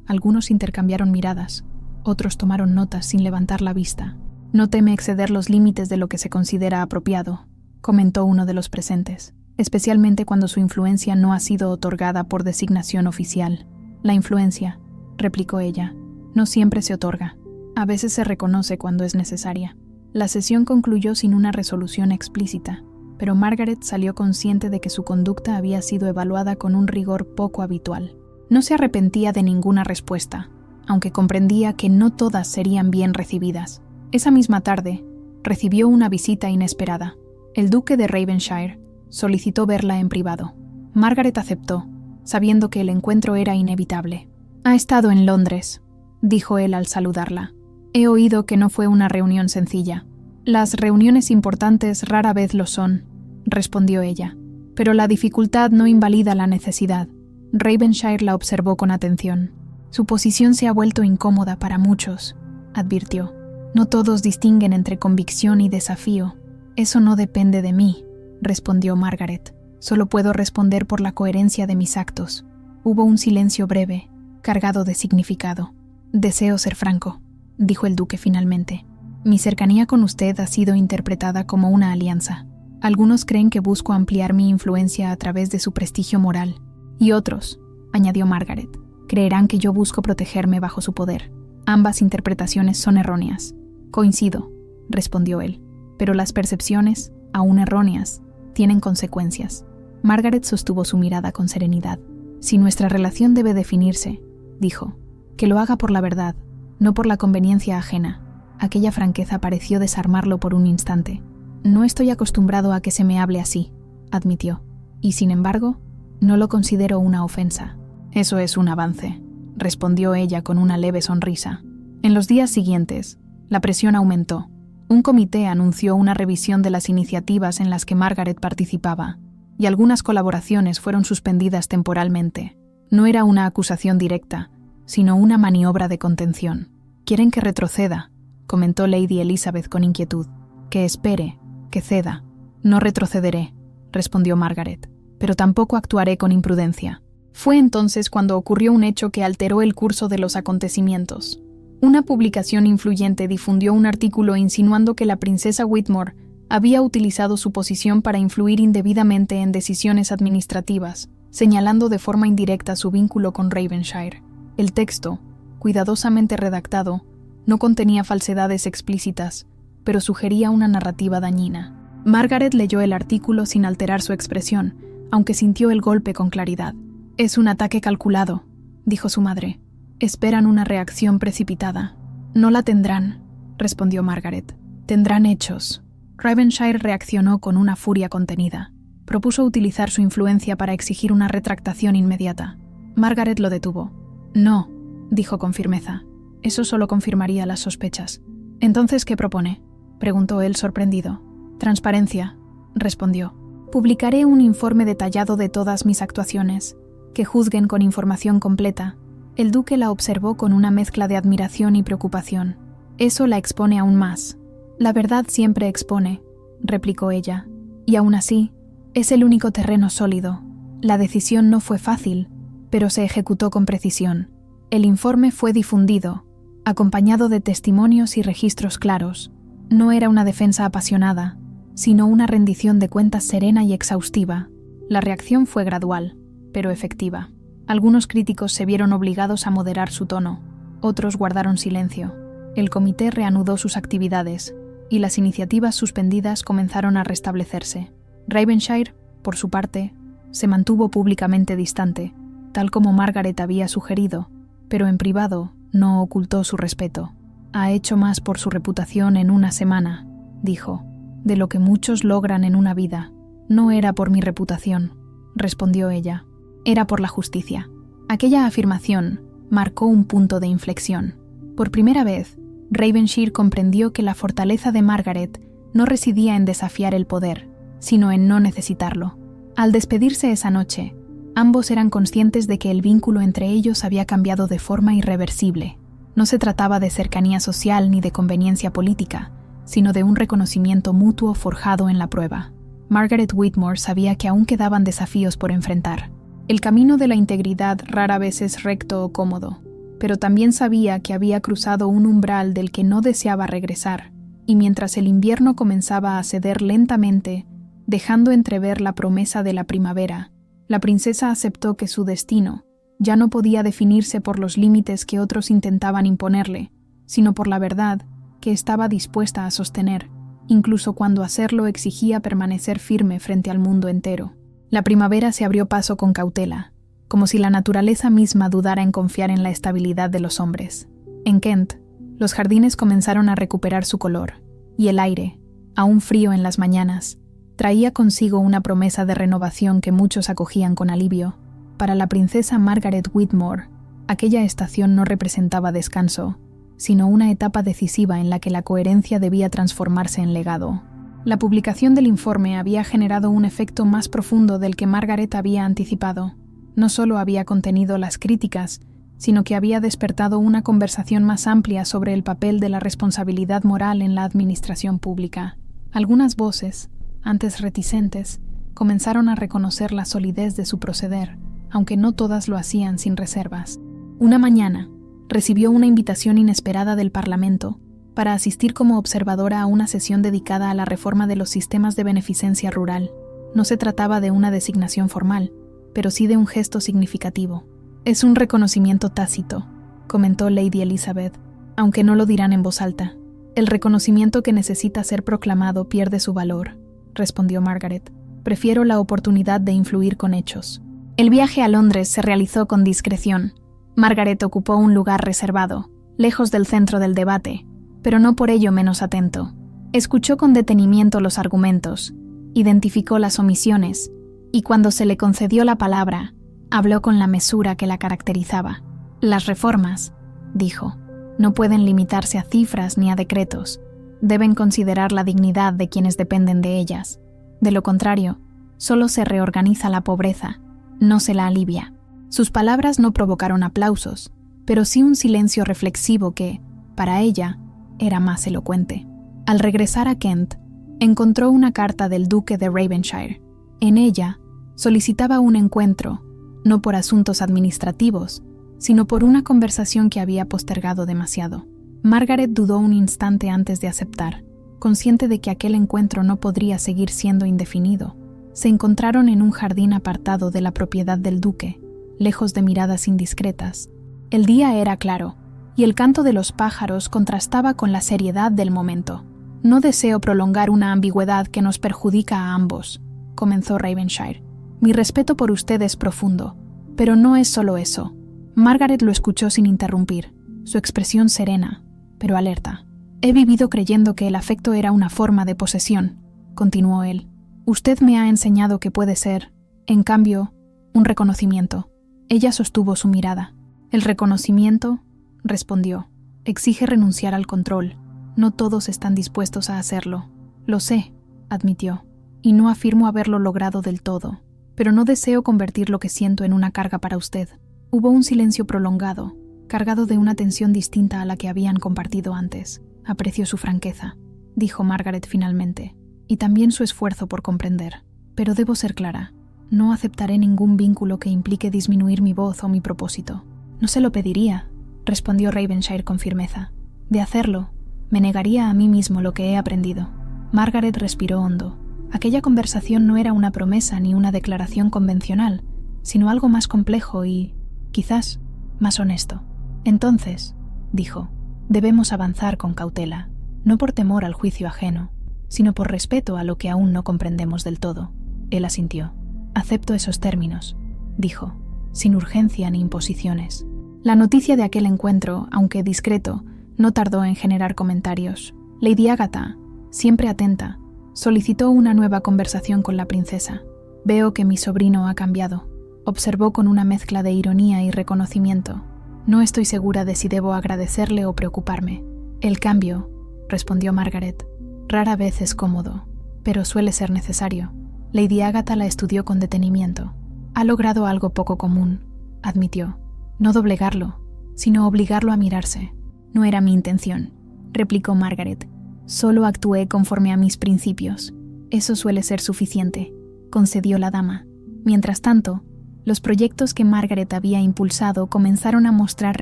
Algunos intercambiaron miradas, otros tomaron notas sin levantar la vista. «No teme exceder los límites de lo que se considera apropiado», comentó uno de los presentes, «especialmente cuando su influencia no ha sido otorgada por designación oficial». «La influencia», replicó ella, «no siempre se otorga. A veces se reconoce cuando es necesaria». La sesión concluyó sin una resolución explícita, pero Margaret salió consciente de que su conducta había sido evaluada con un rigor poco habitual. No se arrepentía de ninguna respuesta, aunque comprendía que no todas serían bien recibidas. Esa misma tarde, recibió una visita inesperada. El duque de Ravenshire solicitó verla en privado. Margaret aceptó, sabiendo que el encuentro era inevitable. «Ha estado en Londres», dijo él al saludarla. «He oído que no fue una reunión sencilla». «Las reuniones importantes rara vez lo son», respondió ella, «pero la dificultad no invalida la necesidad». Ravenshire la observó con atención. «Su posición se ha vuelto incómoda para muchos», advirtió. «No todos distinguen entre convicción y desafío». «Eso no depende de mí», respondió Margaret. «Solo puedo responder por la coherencia de mis actos». Hubo un silencio breve, cargado de significado. «Deseo ser franco», dijo el duque finalmente. «Mi cercanía con usted ha sido interpretada como una alianza. Algunos creen que busco ampliar mi influencia a través de su prestigio moral, y otros», añadió Margaret, «creerán que yo busco protegerme bajo su poder. Ambas interpretaciones son erróneas». «Coincido», respondió él, «pero las percepciones, aún erróneas, tienen consecuencias». Margaret sostuvo su mirada con serenidad. «Si nuestra relación debe definirse», dijo, «que lo haga por la verdad, no por la conveniencia ajena». Aquella franqueza pareció desarmarlo por un instante. «No estoy acostumbrado a que se me hable así», admitió, «y sin embargo, no lo considero una ofensa». «Eso es un avance», respondió ella con una leve sonrisa. En los días siguientes, la presión aumentó. Un comité anunció una revisión de las iniciativas en las que Margaret participaba, y algunas colaboraciones fueron suspendidas temporalmente. No era una acusación directa, sino una maniobra de contención. «Quieren que retroceda», comentó Lady Elizabeth con inquietud. «Que espere, que ceda». «No retrocederé», respondió Margaret, «pero tampoco actuaré con imprudencia». Fue entonces cuando ocurrió un hecho que alteró el curso de los acontecimientos. Una publicación influyente difundió un artículo insinuando que la princesa Whitmore había utilizado su posición para influir indebidamente en decisiones administrativas, señalando de forma indirecta su vínculo con Ravenshire. El texto, cuidadosamente redactado, no contenía falsedades explícitas, pero sugería una narrativa dañina. Margaret leyó el artículo sin alterar su expresión, aunque sintió el golpe con claridad. «Es un ataque calculado», dijo su madre. «Esperan una reacción precipitada». «No la tendrán», respondió Margaret. «Tendrán hechos». Ravenshire reaccionó con una furia contenida. Propuso utilizar su influencia para exigir una retractación inmediata. Margaret lo detuvo. «No», dijo con firmeza. «Eso solo confirmaría las sospechas». «Entonces, ¿qué propone?», preguntó él sorprendido. «Transparencia», respondió. Publicaré un informe detallado de todas mis actuaciones, que juzguen con información completa. El duque la observó con una mezcla de admiración y preocupación. Eso la expone aún más. La verdad siempre expone, replicó ella. Y aún así, es el único terreno sólido. La decisión no fue fácil, pero se ejecutó con precisión. El informe fue difundido, acompañado de testimonios y registros claros. No era una defensa apasionada, sino una rendición de cuentas serena y exhaustiva. La reacción fue gradual, pero efectiva. Algunos críticos se vieron obligados a moderar su tono, otros guardaron silencio. El comité reanudó sus actividades, y las iniciativas suspendidas comenzaron a restablecerse. Ravenshire, por su parte, se mantuvo públicamente distante, tal como Margaret había sugerido, pero en privado no ocultó su respeto. «Ha hecho más por su reputación en una semana», dijo, «de lo que muchos logran en una vida». «No era por mi reputación», respondió ella. «Era por la justicia». Aquella afirmación marcó un punto de inflexión. Por primera vez, Ravenshire comprendió que la fortaleza de Margaret no residía en desafiar el poder, sino en no necesitarlo. Al despedirse esa noche, ambos eran conscientes de que el vínculo entre ellos había cambiado de forma irreversible. No se trataba de cercanía social ni de conveniencia política, sino de un reconocimiento mutuo forjado en la prueba. Margaret Whitmore sabía que aún quedaban desafíos por enfrentar. El camino de la integridad rara vez es recto o cómodo, pero también sabía que había cruzado un umbral del que no deseaba regresar, y mientras el invierno comenzaba a ceder lentamente, dejando entrever la promesa de la primavera, la princesa aceptó que su destino ya no podía definirse por los límites que otros intentaban imponerle, sino por la verdad que estaba dispuesta a sostener, incluso cuando hacerlo exigía permanecer firme frente al mundo entero. La primavera se abrió paso con cautela, como si la naturaleza misma dudara en confiar en la estabilidad de los hombres. En Kent, los jardines comenzaron a recuperar su color, y el aire, aún frío en las mañanas, traía consigo una promesa de renovación que muchos acogían con alivio. Para la princesa Margaret Whitmore, aquella estación no representaba descanso, sino una etapa decisiva en la que la coherencia debía transformarse en legado. La publicación del informe había generado un efecto más profundo del que Margaret había anticipado. No solo había contenido las críticas, sino que había despertado una conversación más amplia sobre el papel de la responsabilidad moral en la administración pública. Algunas voces, antes reticentes, comenzaron a reconocer la solidez de su proceder, aunque no todas lo hacían sin reservas. Una mañana, recibió una invitación inesperada del Parlamento para asistir como observadora a una sesión dedicada a la reforma de los sistemas de beneficencia rural. No se trataba de una designación formal, pero sí de un gesto significativo. «Es un reconocimiento tácito», comentó Lady Elizabeth, aunque no lo dirán en voz alta. «El reconocimiento que necesita ser proclamado pierde su valor», respondió Margaret. «Prefiero la oportunidad de influir con hechos». El viaje a Londres se realizó con discreción. Margaret ocupó un lugar reservado, lejos del centro del debate, pero no por ello menos atento. Escuchó con detenimiento los argumentos, identificó las omisiones, y cuando se le concedió la palabra, habló con la mesura que la caracterizaba. «Las reformas», dijo, «no pueden limitarse a cifras ni a decretos. Deben considerar la dignidad de quienes dependen de ellas. De lo contrario, solo se reorganiza la pobreza, no se la alivia». Sus palabras no provocaron aplausos, pero sí un silencio reflexivo que, para ella, era más elocuente. Al regresar a Kent, encontró una carta del duque de Ravenshire. En ella, solicitaba un encuentro, no por asuntos administrativos, sino por una conversación que había postergado demasiado. Margaret dudó un instante antes de aceptar, consciente de que aquel encuentro no podría seguir siendo indefinido. Se encontraron en un jardín apartado de la propiedad del duque, lejos de miradas indiscretas. El día era claro, y el canto de los pájaros contrastaba con la seriedad del momento. «No deseo prolongar una ambigüedad que nos perjudica a ambos», comenzó Ravenshire. «Mi respeto por usted es profundo, pero no es solo eso». Margaret lo escuchó sin interrumpir, su expresión serena, pero alerta. «He vivido creyendo que el afecto era una forma de posesión», continuó él. «Usted me ha enseñado que puede ser, en cambio, un reconocimiento». Ella sostuvo su mirada. «El reconocimiento», respondió, «exige renunciar al control. No todos están dispuestos a hacerlo». «Lo sé», admitió, y no afirmo haberlo logrado del todo, pero no deseo convertir lo que siento en una carga para usted. Hubo un silencio prolongado, cargado de una tensión distinta a la que habían compartido antes. Aprecio su franqueza, dijo Margaret finalmente, y también su esfuerzo por comprender. Pero debo ser clara, no aceptaré ningún vínculo que implique disminuir mi voz o mi propósito. No se lo pediría, respondió Ravenshire con firmeza. De hacerlo, me negaría a mí mismo lo que he aprendido. Margaret respiró hondo. Aquella conversación no era una promesa ni una declaración convencional, sino algo más complejo y, quizás, más honesto. Entonces, dijo, debemos avanzar con cautela, no por temor al juicio ajeno, sino por respeto a lo que aún no comprendemos del todo. Él asintió. Acepto esos términos, dijo, sin urgencia ni imposiciones. La noticia de aquel encuentro, aunque discreto, no tardó en generar comentarios. Lady Agatha, siempre atenta, solicitó una nueva conversación con la princesa. Veo que mi sobrino ha cambiado, observó con una mezcla de ironía y reconocimiento. No estoy segura de si debo agradecerle o preocuparme. El cambio, respondió Margaret, rara vez es cómodo, pero suele ser necesario. Lady Agatha la estudió con detenimiento. Ha logrado algo poco común, admitió. No doblegarlo, sino obligarlo a mirarse. No era mi intención, replicó Margaret. Solo actué conforme a mis principios. Eso suele ser suficiente, concedió la dama. Mientras tanto, los proyectos que Margaret había impulsado comenzaron a mostrar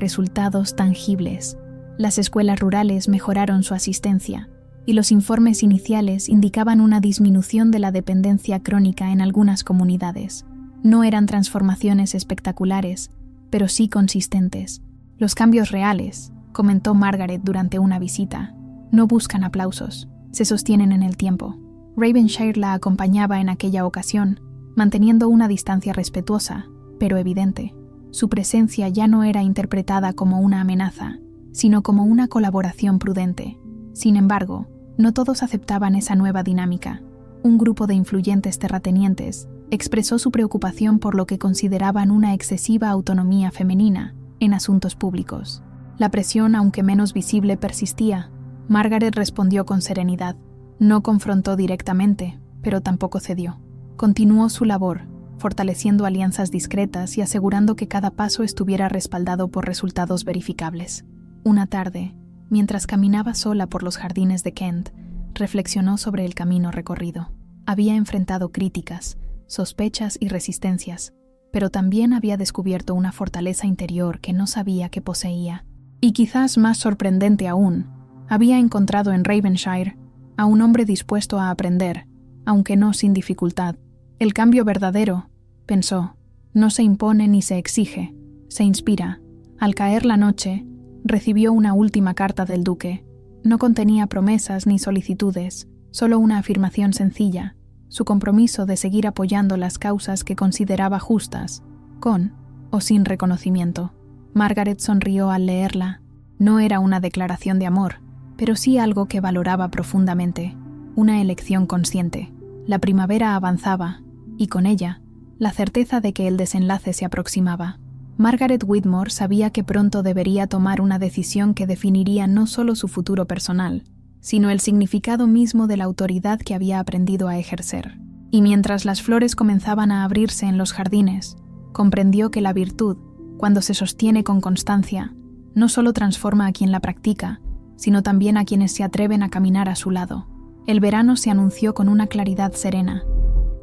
resultados tangibles. Las escuelas rurales mejoraron su asistencia, y los informes iniciales indicaban una disminución de la dependencia crónica en algunas comunidades. No eran transformaciones espectaculares, pero sí consistentes. Los cambios reales, comentó Margaret durante una visita, no buscan aplausos, se sostienen en el tiempo. Ravenshire la acompañaba en aquella ocasión, manteniendo una distancia respetuosa, pero evidente. Su presencia ya no era interpretada como una amenaza, sino como una colaboración prudente. Sin embargo, no todos aceptaban esa nueva dinámica. Un grupo de influyentes terratenientes expresó su preocupación por lo que consideraban una excesiva autonomía femenina en asuntos públicos. La presión, aunque menos visible, persistía. Margaret respondió con serenidad. No confrontó directamente, pero tampoco cedió. Continuó su labor, fortaleciendo alianzas discretas y asegurando que cada paso estuviera respaldado por resultados verificables. Una tarde, mientras caminaba sola por los jardines de Kent, reflexionó sobre el camino recorrido. Había enfrentado críticas, sospechas y resistencias, pero también había descubierto una fortaleza interior que no sabía que poseía. Y quizás más sorprendente aún, había encontrado en Ravenshire a un hombre dispuesto a aprender, aunque no sin dificultad. El cambio verdadero, pensó, no se impone ni se exige, se inspira. Al caer la noche, recibió una última carta del duque. No contenía promesas ni solicitudes, solo una afirmación sencilla, su compromiso de seguir apoyando las causas que consideraba justas, con o sin reconocimiento. Margaret sonrió al leerla. No era una declaración de amor, pero sí algo que valoraba profundamente, una elección consciente. La primavera avanzaba, y con ella, la certeza de que el desenlace se aproximaba. Margaret Whitmore sabía que pronto debería tomar una decisión que definiría no solo su futuro personal, sino el significado mismo de la autoridad que había aprendido a ejercer. Y mientras las flores comenzaban a abrirse en los jardines, comprendió que la virtud, cuando se sostiene con constancia, no solo transforma a quien la practica, sino también a quienes se atreven a caminar a su lado. El verano se anunció con una claridad serena,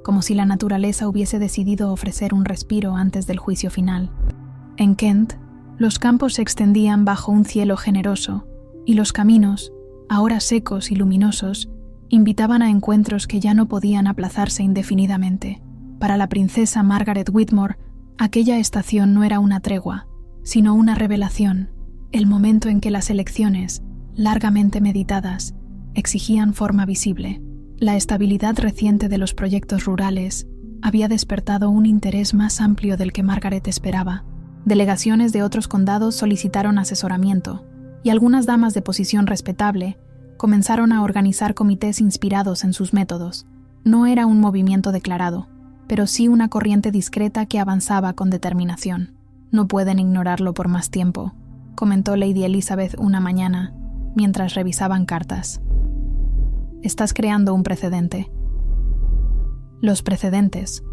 como si la naturaleza hubiese decidido ofrecer un respiro antes del juicio final. En Kent, los campos se extendían bajo un cielo generoso, y los caminos, ahora secos y luminosos, invitaban a encuentros que ya no podían aplazarse indefinidamente. Para la princesa Margaret Whitmore, aquella estación no era una tregua, sino una revelación, el momento en que las elecciones, largamente meditadas, exigían forma visible. La estabilidad reciente de los proyectos rurales había despertado un interés más amplio del que Margaret esperaba. Delegaciones de otros condados solicitaron asesoramiento, y algunas damas de posición respetable comenzaron a organizar comités inspirados en sus métodos. No era un movimiento declarado, pero sí una corriente discreta que avanzaba con determinación. No pueden ignorarlo por más tiempo, comentó Lady Elizabeth una mañana, mientras revisaban cartas. Estás creando un precedente. Los precedentes,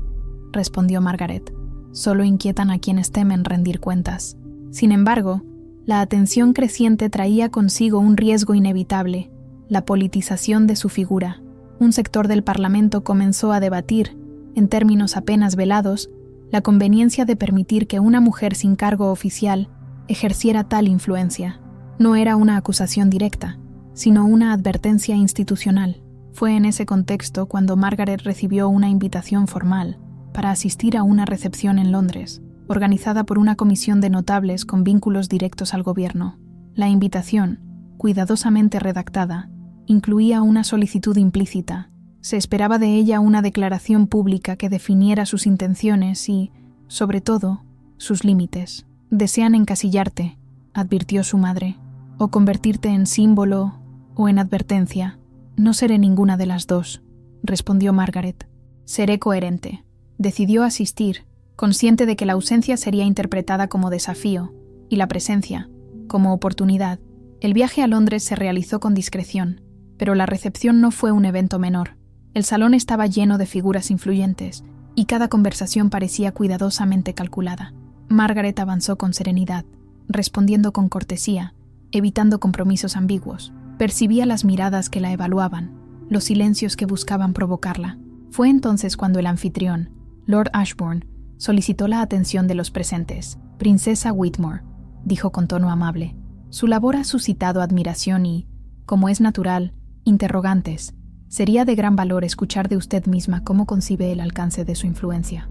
respondió Margaret, solo inquietan a quienes temen rendir cuentas. Sin embargo, la atención creciente traía consigo un riesgo inevitable, la politización de su figura. Un sector del Parlamento comenzó a debatir, en términos apenas velados, la conveniencia de permitir que una mujer sin cargo oficial ejerciera tal influencia. No era una acusación directa, sino una advertencia institucional. Fue en ese contexto cuando Margaret recibió una invitación formal para asistir a una recepción en Londres, organizada por una comisión de notables con vínculos directos al gobierno. La invitación, cuidadosamente redactada, incluía una solicitud implícita. Se esperaba de ella una declaración pública que definiera sus intenciones y, sobre todo, sus límites. «Desean encasillarte», advirtió su madre, «o convertirte en símbolo o en advertencia». «No seré ninguna de las dos», respondió Margaret. «Seré coherente». Decidió asistir, consciente de que la ausencia sería interpretada como desafío y la presencia como oportunidad. El viaje a Londres se realizó con discreción, pero la recepción no fue un evento menor. El salón estaba lleno de figuras influyentes y cada conversación parecía cuidadosamente calculada. Margaret avanzó con serenidad, respondiendo con cortesía, evitando compromisos ambiguos. Percibía las miradas que la evaluaban, los silencios que buscaban provocarla. Fue entonces cuando el anfitrión, Lord Ashbourne, solicitó la atención de los presentes. «Princesa Whitmore», dijo con tono amable. «Su labor ha suscitado admiración y, como es natural, interrogantes. Sería de gran valor escuchar de usted misma cómo concibe el alcance de su influencia».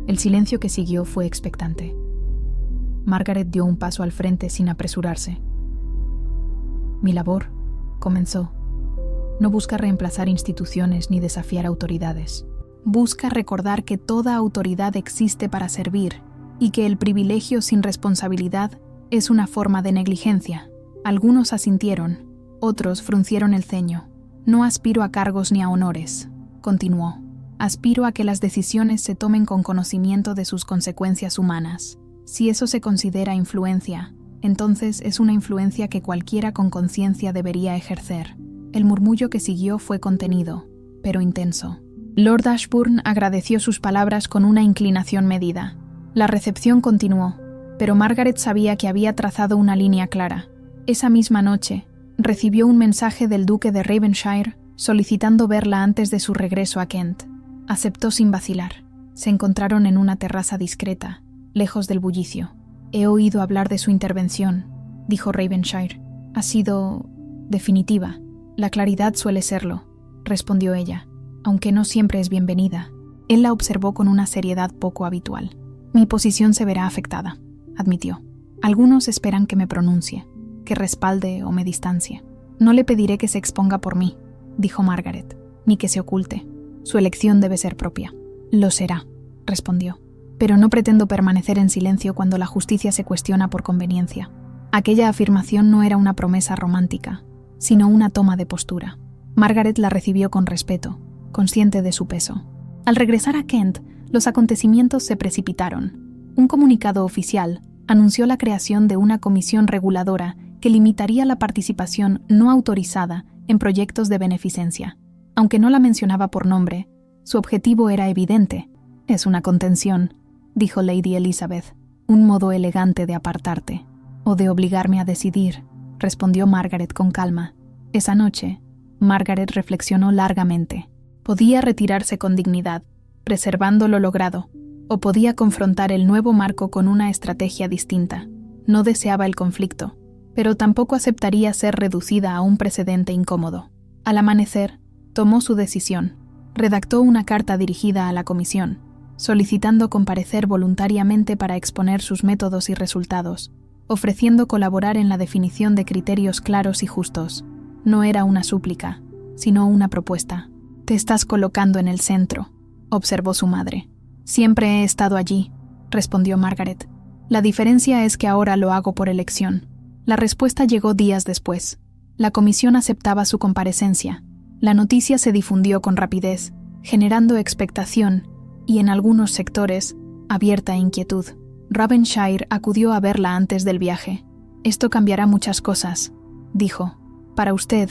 El silencio que siguió fue expectante. Margaret dio un paso al frente sin apresurarse. «Mi labor», comenzó, «no busca reemplazar instituciones ni desafiar autoridades. Busca recordar que toda autoridad existe para servir y que el privilegio sin responsabilidad es una forma de negligencia». Algunos asintieron, otros fruncieron el ceño. «No aspiro a cargos ni a honores», continuó. «Aspiro a que las decisiones se tomen con conocimiento de sus consecuencias humanas. Si eso se considera influencia, entonces es una influencia que cualquiera con conciencia debería ejercer». El murmullo que siguió fue contenido, pero intenso. Lord Ashbourne agradeció sus palabras con una inclinación medida. La recepción continuó, pero Margaret sabía que había trazado una línea clara. Esa misma noche, recibió un mensaje del duque de Ravenshire solicitando verla antes de su regreso a Kent. Aceptó sin vacilar. Se encontraron en una terraza discreta, lejos del bullicio. «He oído hablar de su intervención», dijo Ravenshire. «Ha sido definitiva». «La claridad suele serlo», respondió ella, «aunque no siempre es bienvenida». Él la observó con una seriedad poco habitual. «Mi posición se verá afectada», admitió. «Algunos esperan que me pronuncie, que respalde o me distancie. No le pediré que se exponga por mí», dijo Margaret, «ni que se oculte. Su elección debe ser propia». «Lo será», respondió. «Pero no pretendo permanecer en silencio cuando la justicia se cuestiona por conveniencia». Aquella afirmación no era una promesa romántica, sino una toma de postura. Margaret la recibió con respeto, consciente de su peso. Al regresar a Kent, los acontecimientos se precipitaron. Un comunicado oficial anunció la creación de una comisión reguladora que limitaría la participación no autorizada en proyectos de beneficencia. Aunque no la mencionaba por nombre, su objetivo era evidente. «Es una contención», dijo Lady Elizabeth, «un modo elegante de apartarte». «O de obligarme a decidir», respondió Margaret con calma. Esa noche, Margaret reflexionó largamente. Podía retirarse con dignidad, preservando lo logrado, o podía confrontar el nuevo marco con una estrategia distinta. No deseaba el conflicto, pero tampoco aceptaría ser reducida a un precedente incómodo. Al amanecer, tomó su decisión. Redactó una carta dirigida a la comisión, solicitando comparecer voluntariamente para exponer sus métodos y resultados, ofreciendo colaborar en la definición de criterios claros y justos. No era una súplica, sino una propuesta. «Te estás colocando en el centro», observó su madre. «Siempre he estado allí», respondió Margaret. «La diferencia es que ahora lo hago por elección». La respuesta llegó días después. La comisión aceptaba su comparecencia. La noticia se difundió con rapidez, generando expectación y, en algunos sectores, abierta inquietud. Ravenshire acudió a verla antes del viaje. «Esto cambiará muchas cosas», dijo. «Para usted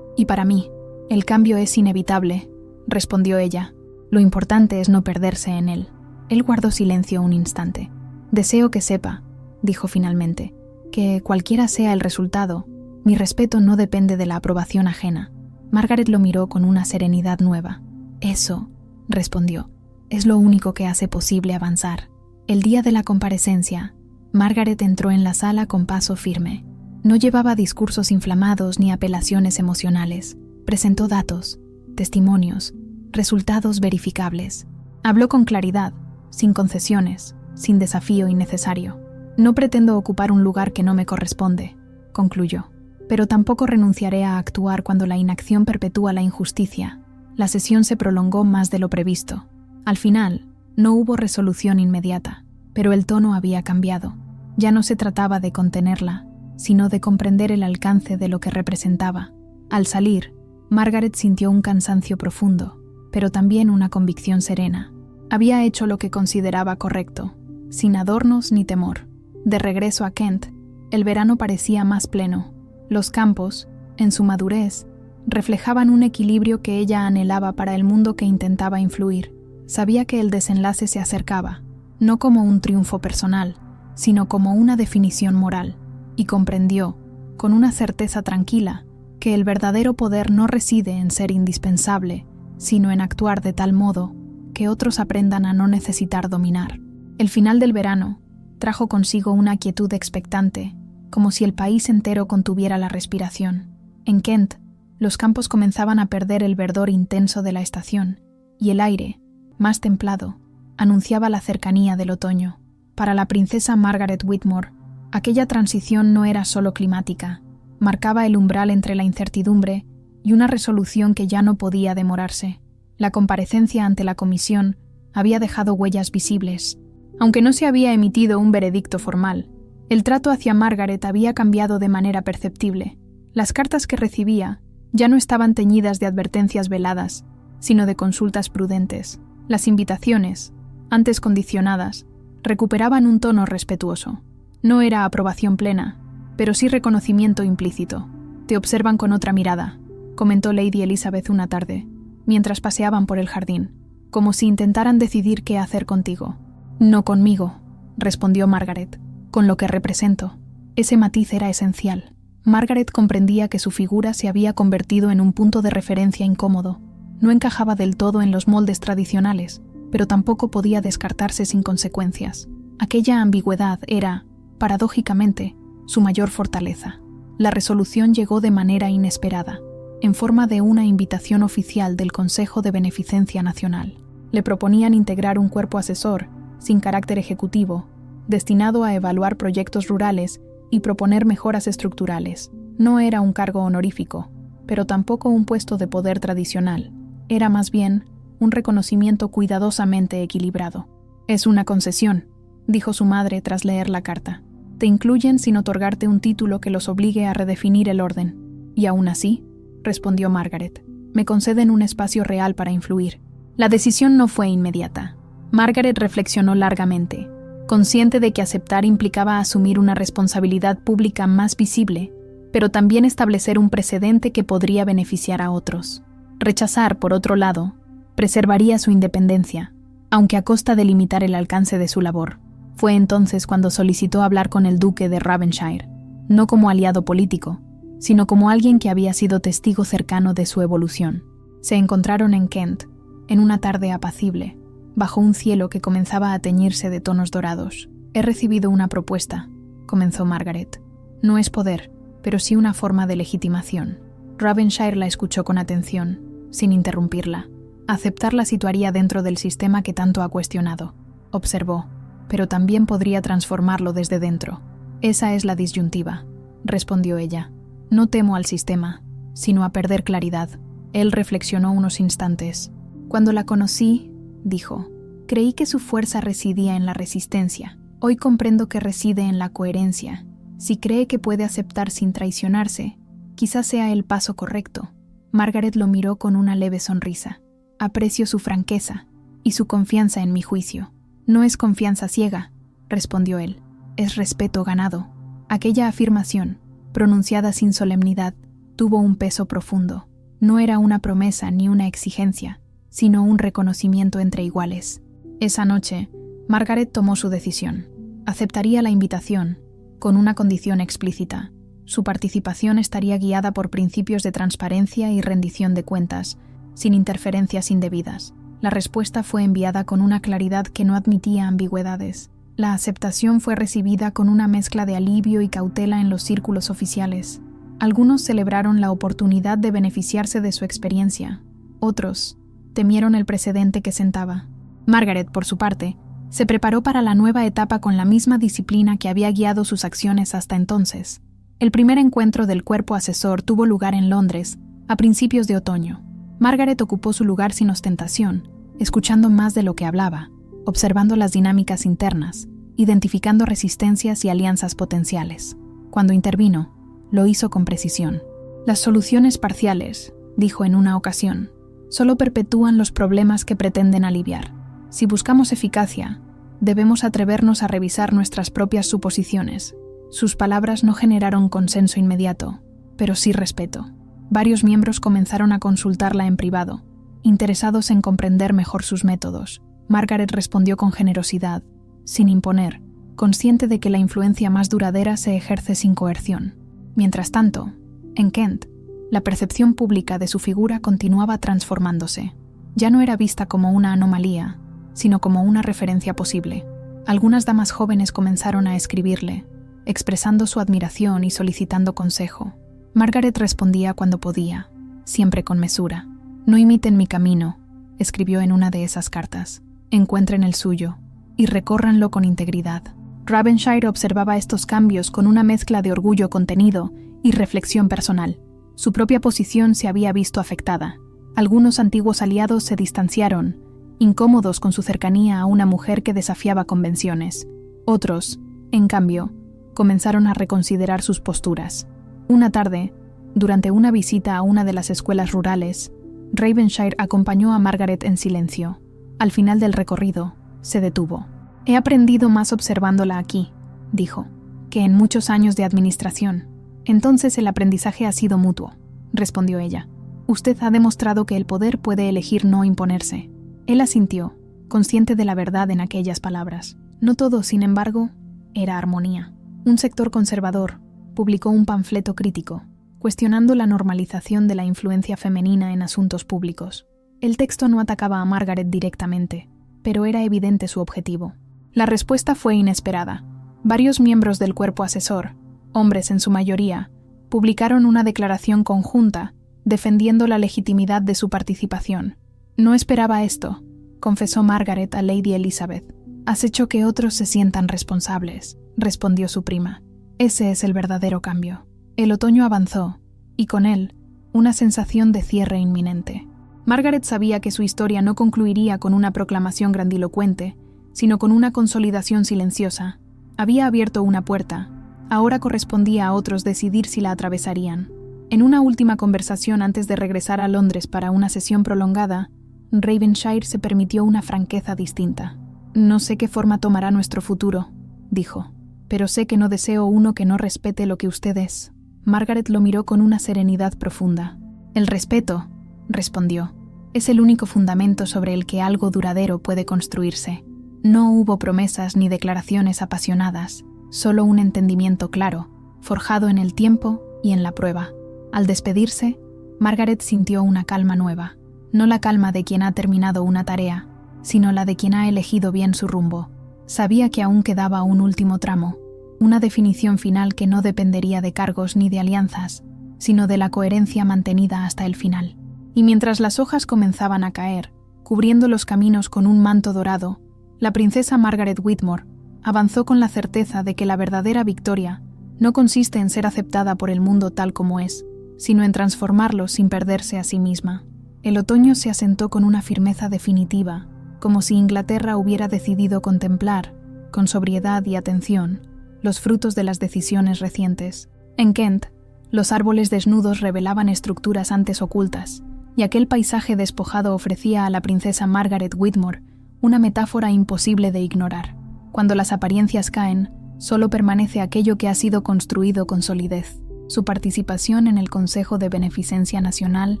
y para mí. El cambio es inevitable», respondió ella. Lo importante es no perderse en él. Él guardó silencio un instante. Deseo que sepa, dijo finalmente, que cualquiera sea el resultado, mi respeto no depende de la aprobación ajena. Margaret lo miró con una serenidad nueva. Eso, respondió, es lo único que hace posible avanzar. El día de la comparecencia, Margaret entró en la sala con paso firme. No llevaba discursos inflamados ni apelaciones emocionales. Presentó datos, testimonios, resultados verificables. Habló con claridad, sin concesiones, sin desafío innecesario. No pretendo ocupar un lugar que no me corresponde, concluyó, pero tampoco renunciaré a actuar cuando la inacción perpetúa la injusticia. La sesión se prolongó más de lo previsto. Al final, no hubo resolución inmediata, pero el tono había cambiado. Ya no se trataba de contenerla, sino de comprender el alcance de lo que representaba. Al salir, Margaret sintió un cansancio profundo, pero también una convicción serena. Había hecho lo que consideraba correcto, sin adornos ni temor. De regreso a Kent, el verano parecía más pleno. Los campos, en su madurez, reflejaban un equilibrio que ella anhelaba para el mundo que intentaba influir. Sabía que el desenlace se acercaba, no como un triunfo personal, sino como una definición moral, y comprendió, con una certeza tranquila, que el verdadero poder no reside en ser indispensable, sino en actuar de tal modo que otros aprendan a no necesitar dominar. El final del verano trajo consigo una quietud expectante, como si el país entero contuviera la respiración. En Kent, los campos comenzaban a perder el verdor intenso de la estación, y el aire, más templado, anunciaba la cercanía del otoño. Para la princesa Margaret Whitmore, aquella transición no era solo climática, marcaba el umbral entre la incertidumbre y una resolución que ya no podía demorarse. La comparecencia ante la comisión había dejado huellas visibles. Aunque no se había emitido un veredicto formal, el trato hacia Margaret había cambiado de manera perceptible. Las cartas que recibía ya no estaban teñidas de advertencias veladas, sino de consultas prudentes. Las invitaciones, antes condicionadas, recuperaban un tono respetuoso. No era aprobación plena, pero sí reconocimiento implícito. «Te observan con otra mirada», comentó Lady Elizabeth una tarde, mientras paseaban por el jardín, «como si intentaran decidir qué hacer contigo». «No conmigo», respondió Margaret, «con lo que represento». Ese matiz era esencial. Margaret comprendía que su figura se había convertido en un punto de referencia incómodo. No encajaba del todo en los moldes tradicionales, pero tampoco podía descartarse sin consecuencias. Aquella ambigüedad era, paradójicamente, su mayor fortaleza. La resolución llegó de manera inesperada, en forma de una invitación oficial del Consejo de Beneficencia Nacional. Le proponían integrar un cuerpo asesor, sin carácter ejecutivo, destinado a evaluar proyectos rurales y proponer mejoras estructurales. No era un cargo honorífico, pero tampoco un puesto de poder tradicional. Era más bien un reconocimiento cuidadosamente equilibrado. «Es una concesión», dijo su madre tras leer la carta. «Te incluyen sin otorgarte un título que los obligue a redefinir el orden. Y aún así», respondió Margaret, «me conceden un espacio real para influir». La decisión no fue inmediata. Margaret reflexionó largamente, consciente de que aceptar implicaba asumir una responsabilidad pública más visible, pero también establecer un precedente que podría beneficiar a otros. Rechazar, por otro lado, preservaría su independencia, aunque a costa de limitar el alcance de su labor. Fue entonces cuando solicitó hablar con el duque de Ravenshire, no como aliado político, sino como alguien que había sido testigo cercano de su evolución. Se encontraron en Kent, en una tarde apacible, bajo un cielo que comenzaba a teñirse de tonos dorados. «He recibido una propuesta», comenzó Margaret. «No es poder, pero sí una forma de legitimación». Ravenshire la escuchó con atención, sin interrumpirla. Aceptarla situaría dentro del sistema que tanto ha cuestionado. Observó, «pero también podría transformarlo desde dentro». «Esa es la disyuntiva», respondió ella. «No temo al sistema, sino a perder claridad». Él reflexionó unos instantes. «Cuando la conocí», dijo, «creí que su fuerza residía en la resistencia. Hoy comprendo que reside en la coherencia. Si cree que puede aceptar sin traicionarse, quizás sea el paso correcto». Margaret lo miró con una leve sonrisa. «Aprecio su franqueza y su confianza en mi juicio». «No es confianza ciega», respondió él. «Es respeto ganado». Aquella afirmación, pronunciada sin solemnidad, tuvo un peso profundo. No era una promesa ni una exigencia, sino un reconocimiento entre iguales. Esa noche, Margaret tomó su decisión. Aceptaría la invitación, con una condición explícita. Su participación estaría guiada por principios de transparencia y rendición de cuentas, sin interferencias indebidas. La respuesta fue enviada con una claridad que no admitía ambigüedades. La aceptación fue recibida con una mezcla de alivio y cautela en los círculos oficiales. Algunos celebraron la oportunidad de beneficiarse de su experiencia. Otros temieron el precedente que sentaba. Margaret, por su parte, se preparó para la nueva etapa con la misma disciplina que había guiado sus acciones hasta entonces. El primer encuentro del cuerpo asesor tuvo lugar en Londres, a principios de otoño. Margaret ocupó su lugar sin ostentación, escuchando más de lo que hablaba, observando las dinámicas internas, identificando resistencias y alianzas potenciales. Cuando intervino, lo hizo con precisión. Las soluciones parciales, dijo en una ocasión, solo perpetúan los problemas que pretenden aliviar. Si buscamos eficacia, debemos atrevernos a revisar nuestras propias suposiciones. Sus palabras no generaron consenso inmediato, pero sí respeto. Varios miembros comenzaron a consultarla en privado, interesados en comprender mejor sus métodos. Margaret respondió con generosidad, sin imponer, consciente de que la influencia más duradera se ejerce sin coerción. Mientras tanto, en Kent, la percepción pública de su figura continuaba transformándose. Ya no era vista como una anomalía, sino como una referencia posible. Algunas damas jóvenes comenzaron a escribirle, expresando su admiración y solicitando consejo. Margaret respondía cuando podía, siempre con mesura. «No imiten mi camino», escribió en una de esas cartas. «Encuentren el suyo y recórranlo con integridad». Ravenshire observaba estos cambios con una mezcla de orgullo contenido y reflexión personal. Su propia posición se había visto afectada. Algunos antiguos aliados se distanciaron, incómodos con su cercanía a una mujer que desafiaba convenciones. Otros, en cambio, comenzaron a reconsiderar sus posturas. Una tarde, durante una visita a una de las escuelas rurales, Ravenshire acompañó a Margaret en silencio. Al final del recorrido, se detuvo. «He aprendido más observándola aquí», dijo, «que en muchos años de administración». «Entonces el aprendizaje ha sido mutuo», respondió ella. «Usted ha demostrado que el poder puede elegir no imponerse». Él asintió, consciente de la verdad en aquellas palabras. No todo, sin embargo, era armonía. Un sector conservador publicó un panfleto crítico, cuestionando la normalización de la influencia femenina en asuntos públicos. El texto no atacaba a Margaret directamente, pero era evidente su objetivo. La respuesta fue inesperada. Varios miembros del cuerpo asesor, hombres en su mayoría, publicaron una declaración conjunta defendiendo la legitimidad de su participación. «No esperaba esto», confesó Margaret a Lady Elizabeth. «Has hecho que otros se sientan responsables», respondió su prima. «Ese es el verdadero cambio». El otoño avanzó, y con él, una sensación de cierre inminente. Margaret sabía que su historia no concluiría con una proclamación grandilocuente, sino con una consolidación silenciosa. Había abierto una puerta. Ahora correspondía a otros decidir si la atravesarían. En una última conversación antes de regresar a Londres para una sesión prolongada, Ravenshire se permitió una franqueza distinta. «No sé qué forma tomará nuestro futuro», dijo, «pero sé que no deseo uno que no respete lo que usted es». Margaret lo miró con una serenidad profunda. «El respeto», respondió, «es el único fundamento sobre el que algo duradero puede construirse». No hubo promesas ni declaraciones apasionadas, solo un entendimiento claro, forjado en el tiempo y en la prueba. Al despedirse, Margaret sintió una calma nueva. No la calma de quien ha terminado una tarea, sino la de quien ha elegido bien su rumbo. Sabía que aún quedaba un último tramo, una definición final que no dependería de cargos ni de alianzas, sino de la coherencia mantenida hasta el final. Y mientras las hojas comenzaban a caer, cubriendo los caminos con un manto dorado, la princesa Margaret Whitmore avanzó con la certeza de que la verdadera victoria no consiste en ser aceptada por el mundo tal como es, sino en transformarlo sin perderse a sí misma. El otoño se asentó con una firmeza definitiva, como si Inglaterra hubiera decidido contemplar, con sobriedad y atención, los frutos de las decisiones recientes. En Kent, los árboles desnudos revelaban estructuras antes ocultas, y aquel paisaje despojado ofrecía a la princesa Margaret Whitmore una metáfora imposible de ignorar. Cuando las apariencias caen, solo permanece aquello que ha sido construido con solidez. Su participación en el Consejo de Beneficencia Nacional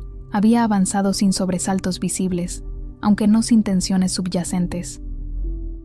había avanzado sin sobresaltos visibles, aunque no sin tensiones subyacentes.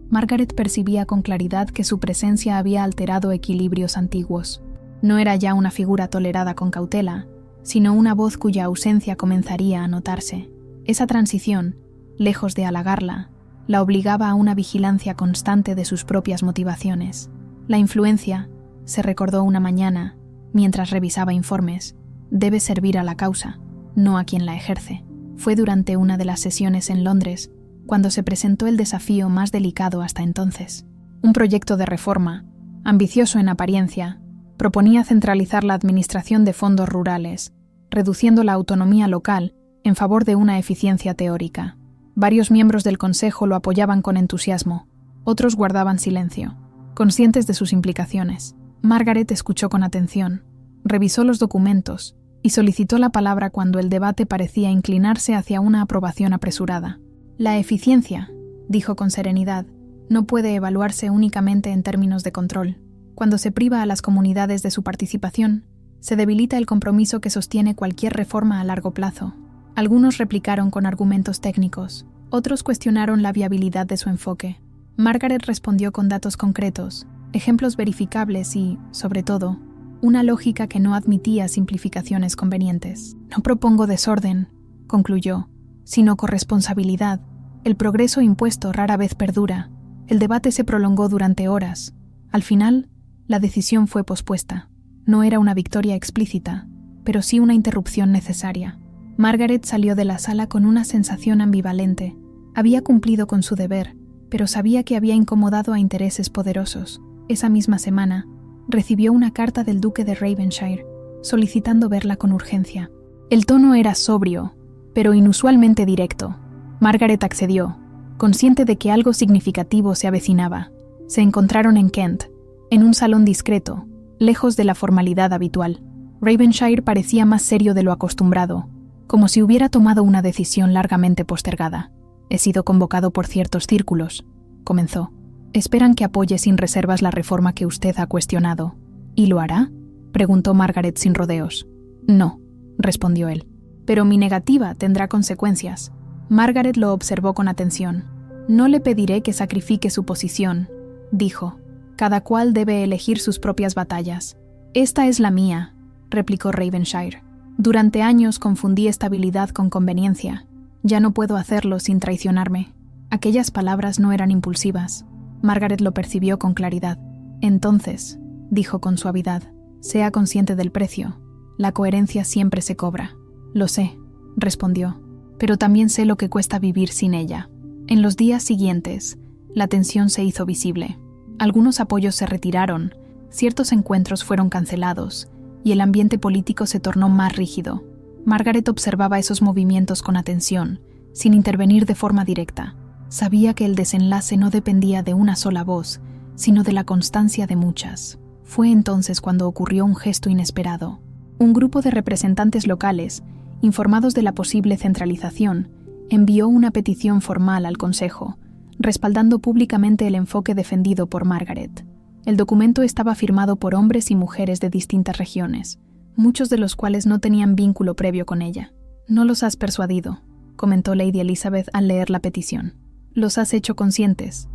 Margaret percibía con claridad que su presencia había alterado equilibrios antiguos. No era ya una figura tolerada con cautela, sino una voz cuya ausencia comenzaría a notarse. Esa transición, lejos de halagarla, la obligaba a una vigilancia constante de sus propias motivaciones. La influencia, se recordó una mañana, mientras revisaba informes, debe servir a la causa, no a quien la ejerce. Fue durante una de las sesiones en Londres cuando se presentó el desafío más delicado hasta entonces. Un proyecto de reforma, ambicioso en apariencia, proponía centralizar la administración de fondos rurales, reduciendo la autonomía local en favor de una eficiencia teórica. Varios miembros del Consejo lo apoyaban con entusiasmo, otros guardaban silencio, conscientes de sus implicaciones. Margaret escuchó con atención, revisó los documentos y solicitó la palabra cuando el debate parecía inclinarse hacia una aprobación apresurada. La eficiencia, dijo con serenidad, no puede evaluarse únicamente en términos de control. Cuando se priva a las comunidades de su participación, se debilita el compromiso que sostiene cualquier reforma a largo plazo. Algunos replicaron con argumentos técnicos, otros cuestionaron la viabilidad de su enfoque. Margaret respondió con datos concretos, ejemplos verificables y, sobre todo, una lógica que no admitía simplificaciones convenientes. No propongo desorden, concluyó, sino corresponsabilidad. El progreso impuesto rara vez perdura. El debate se prolongó durante horas. Al final, la decisión fue pospuesta. No era una victoria explícita, pero sí una interrupción necesaria. Margaret salió de la sala con una sensación ambivalente. Había cumplido con su deber, pero sabía que había incomodado a intereses poderosos. Esa misma semana, recibió una carta del duque de Ravenshire, solicitando verla con urgencia. El tono era sobrio, pero inusualmente directo. Margaret accedió, consciente de que algo significativo se avecinaba. Se encontraron en Kent, en un salón discreto, lejos de la formalidad habitual. Ravenshire parecía más serio de lo acostumbrado, como si hubiera tomado una decisión largamente postergada. He sido convocado por ciertos círculos, comenzó. Esperan que apoye sin reservas la reforma que usted ha cuestionado. ¿Y lo hará?, preguntó Margaret sin rodeos. No, respondió él. Pero mi negativa tendrá consecuencias. Margaret lo observó con atención. No le pediré que sacrifique su posición, dijo. Cada cual debe elegir sus propias batallas. Esta es la mía, replicó Ravenshire. Durante años confundí estabilidad con conveniencia. Ya no puedo hacerlo sin traicionarme. Aquellas palabras no eran impulsivas. Margaret lo percibió con claridad. Entonces, dijo con suavidad, sea consciente del precio. La coherencia siempre se cobra. Lo sé, respondió, pero también sé lo que cuesta vivir sin ella. En los días siguientes, la tensión se hizo visible. Algunos apoyos se retiraron, ciertos encuentros fueron cancelados, y el ambiente político se tornó más rígido. Margaret observaba esos movimientos con atención, sin intervenir de forma directa. Sabía que el desenlace no dependía de una sola voz, sino de la constancia de muchas. Fue entonces cuando ocurrió un gesto inesperado. Un grupo de representantes locales, informados de la posible centralización, envió una petición formal al Consejo, respaldando públicamente el enfoque defendido por Margaret. El documento estaba firmado por hombres y mujeres de distintas regiones, muchos de los cuales no tenían vínculo previo con ella. «No los has persuadido», comentó Lady Elizabeth al leer la petición. «Los has hecho conscientes».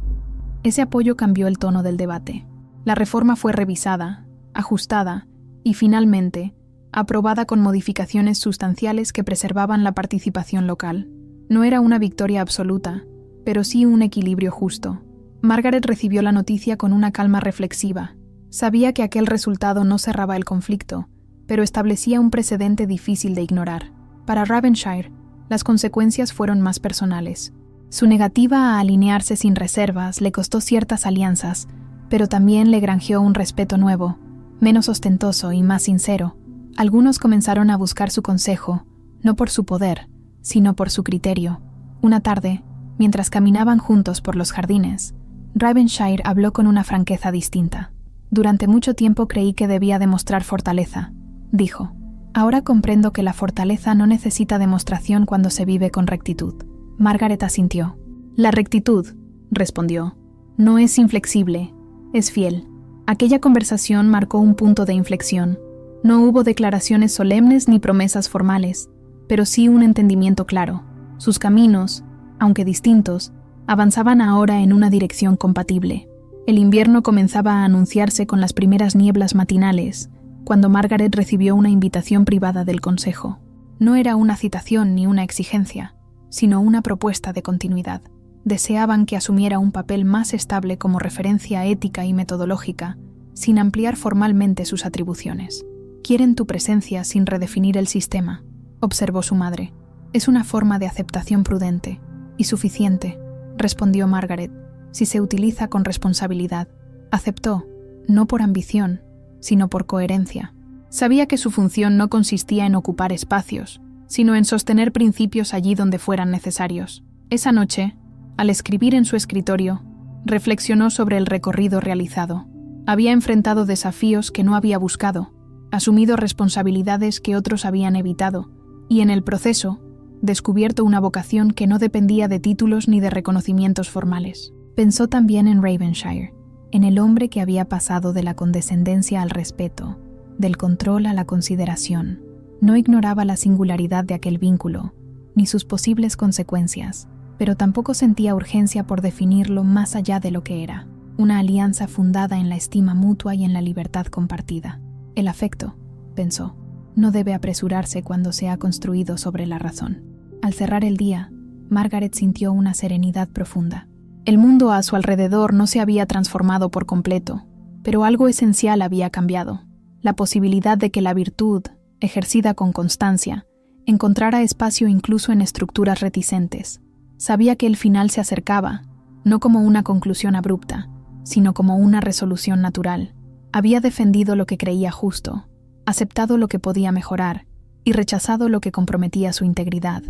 Ese apoyo cambió el tono del debate. La reforma fue revisada, ajustada y, finalmente, aprobada con modificaciones sustanciales que preservaban la participación local. No era una victoria absoluta, pero sí un equilibrio justo. Margaret recibió la noticia con una calma reflexiva. Sabía que aquel resultado no cerraba el conflicto, pero establecía un precedente difícil de ignorar. Para Ravenshire, las consecuencias fueron más personales. Su negativa a alinearse sin reservas le costó ciertas alianzas, pero también le granjeó un respeto nuevo, menos ostentoso y más sincero. Algunos comenzaron a buscar su consejo, no por su poder, sino por su criterio. Una tarde, mientras caminaban juntos por los jardines, Ravenshire habló con una franqueza distinta. «Durante mucho tiempo creí que debía demostrar fortaleza», dijo. «Ahora comprendo que la fortaleza no necesita demostración cuando se vive con rectitud». Margaret asintió. «La rectitud», respondió, «no es inflexible, es fiel». Aquella conversación marcó un punto de inflexión. No hubo declaraciones solemnes ni promesas formales, pero sí un entendimiento claro. Sus caminos, aunque distintos, avanzaban ahora en una dirección compatible. El invierno comenzaba a anunciarse con las primeras nieblas matinales, cuando Margaret recibió una invitación privada del consejo. No era una citación ni una exigencia, sino una propuesta de continuidad. Deseaban que asumiera un papel más estable como referencia ética y metodológica, sin ampliar formalmente sus atribuciones. «Quieren tu presencia sin redefinir el sistema», observó su madre. «Es una forma de aceptación prudente y suficiente», respondió Margaret, «si se utiliza con responsabilidad». Aceptó, no por ambición, sino por coherencia. Sabía que su función no consistía en ocupar espacios, sino en sostener principios allí donde fueran necesarios. Esa noche, al escribir en su escritorio, reflexionó sobre el recorrido realizado. Había enfrentado desafíos que no había buscado, asumido responsabilidades que otros habían evitado, y en el proceso, descubierto una vocación que no dependía de títulos ni de reconocimientos formales. Pensó también en Ravenshire, en el hombre que había pasado de la condescendencia al respeto, del control a la consideración. No ignoraba la singularidad de aquel vínculo, ni sus posibles consecuencias, pero tampoco sentía urgencia por definirlo más allá de lo que era, una alianza fundada en la estima mutua y en la libertad compartida. El afecto, pensó, no debe apresurarse cuando se ha construido sobre la razón. Al cerrar el día, Margaret sintió una serenidad profunda. El mundo a su alrededor no se había transformado por completo, pero algo esencial había cambiado: la posibilidad de que la virtud, ejercida con constancia, encontrara espacio incluso en estructuras reticentes. Sabía que el final se acercaba, no como una conclusión abrupta, sino como una resolución natural. Había defendido lo que creía justo, aceptado lo que podía mejorar y rechazado lo que comprometía su integridad.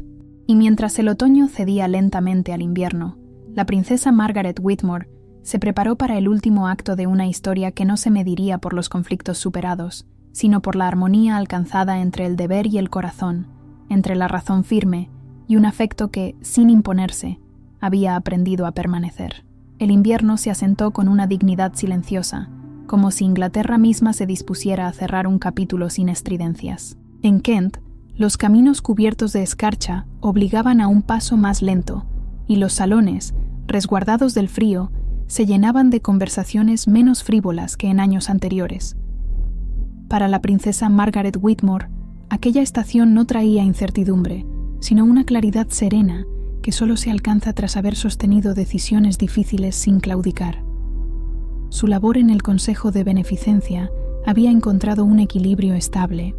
Y mientras el otoño cedía lentamente al invierno, la princesa Margaret Whitmore se preparó para el último acto de una historia que no se mediría por los conflictos superados, sino por la armonía alcanzada entre el deber y el corazón, entre la razón firme y un afecto que, sin imponerse, había aprendido a permanecer. El invierno se asentó con una dignidad silenciosa, como si Inglaterra misma se dispusiera a cerrar un capítulo sin estridencias. En Kent, los caminos cubiertos de escarcha obligaban a un paso más lento, y los salones, resguardados del frío, se llenaban de conversaciones menos frívolas que en años anteriores. Para la princesa Margaret Whitmore, aquella estación no traía incertidumbre, sino una claridad serena que solo se alcanza tras haber sostenido decisiones difíciles sin claudicar. Su labor en el Consejo de Beneficencia había encontrado un equilibrio estable.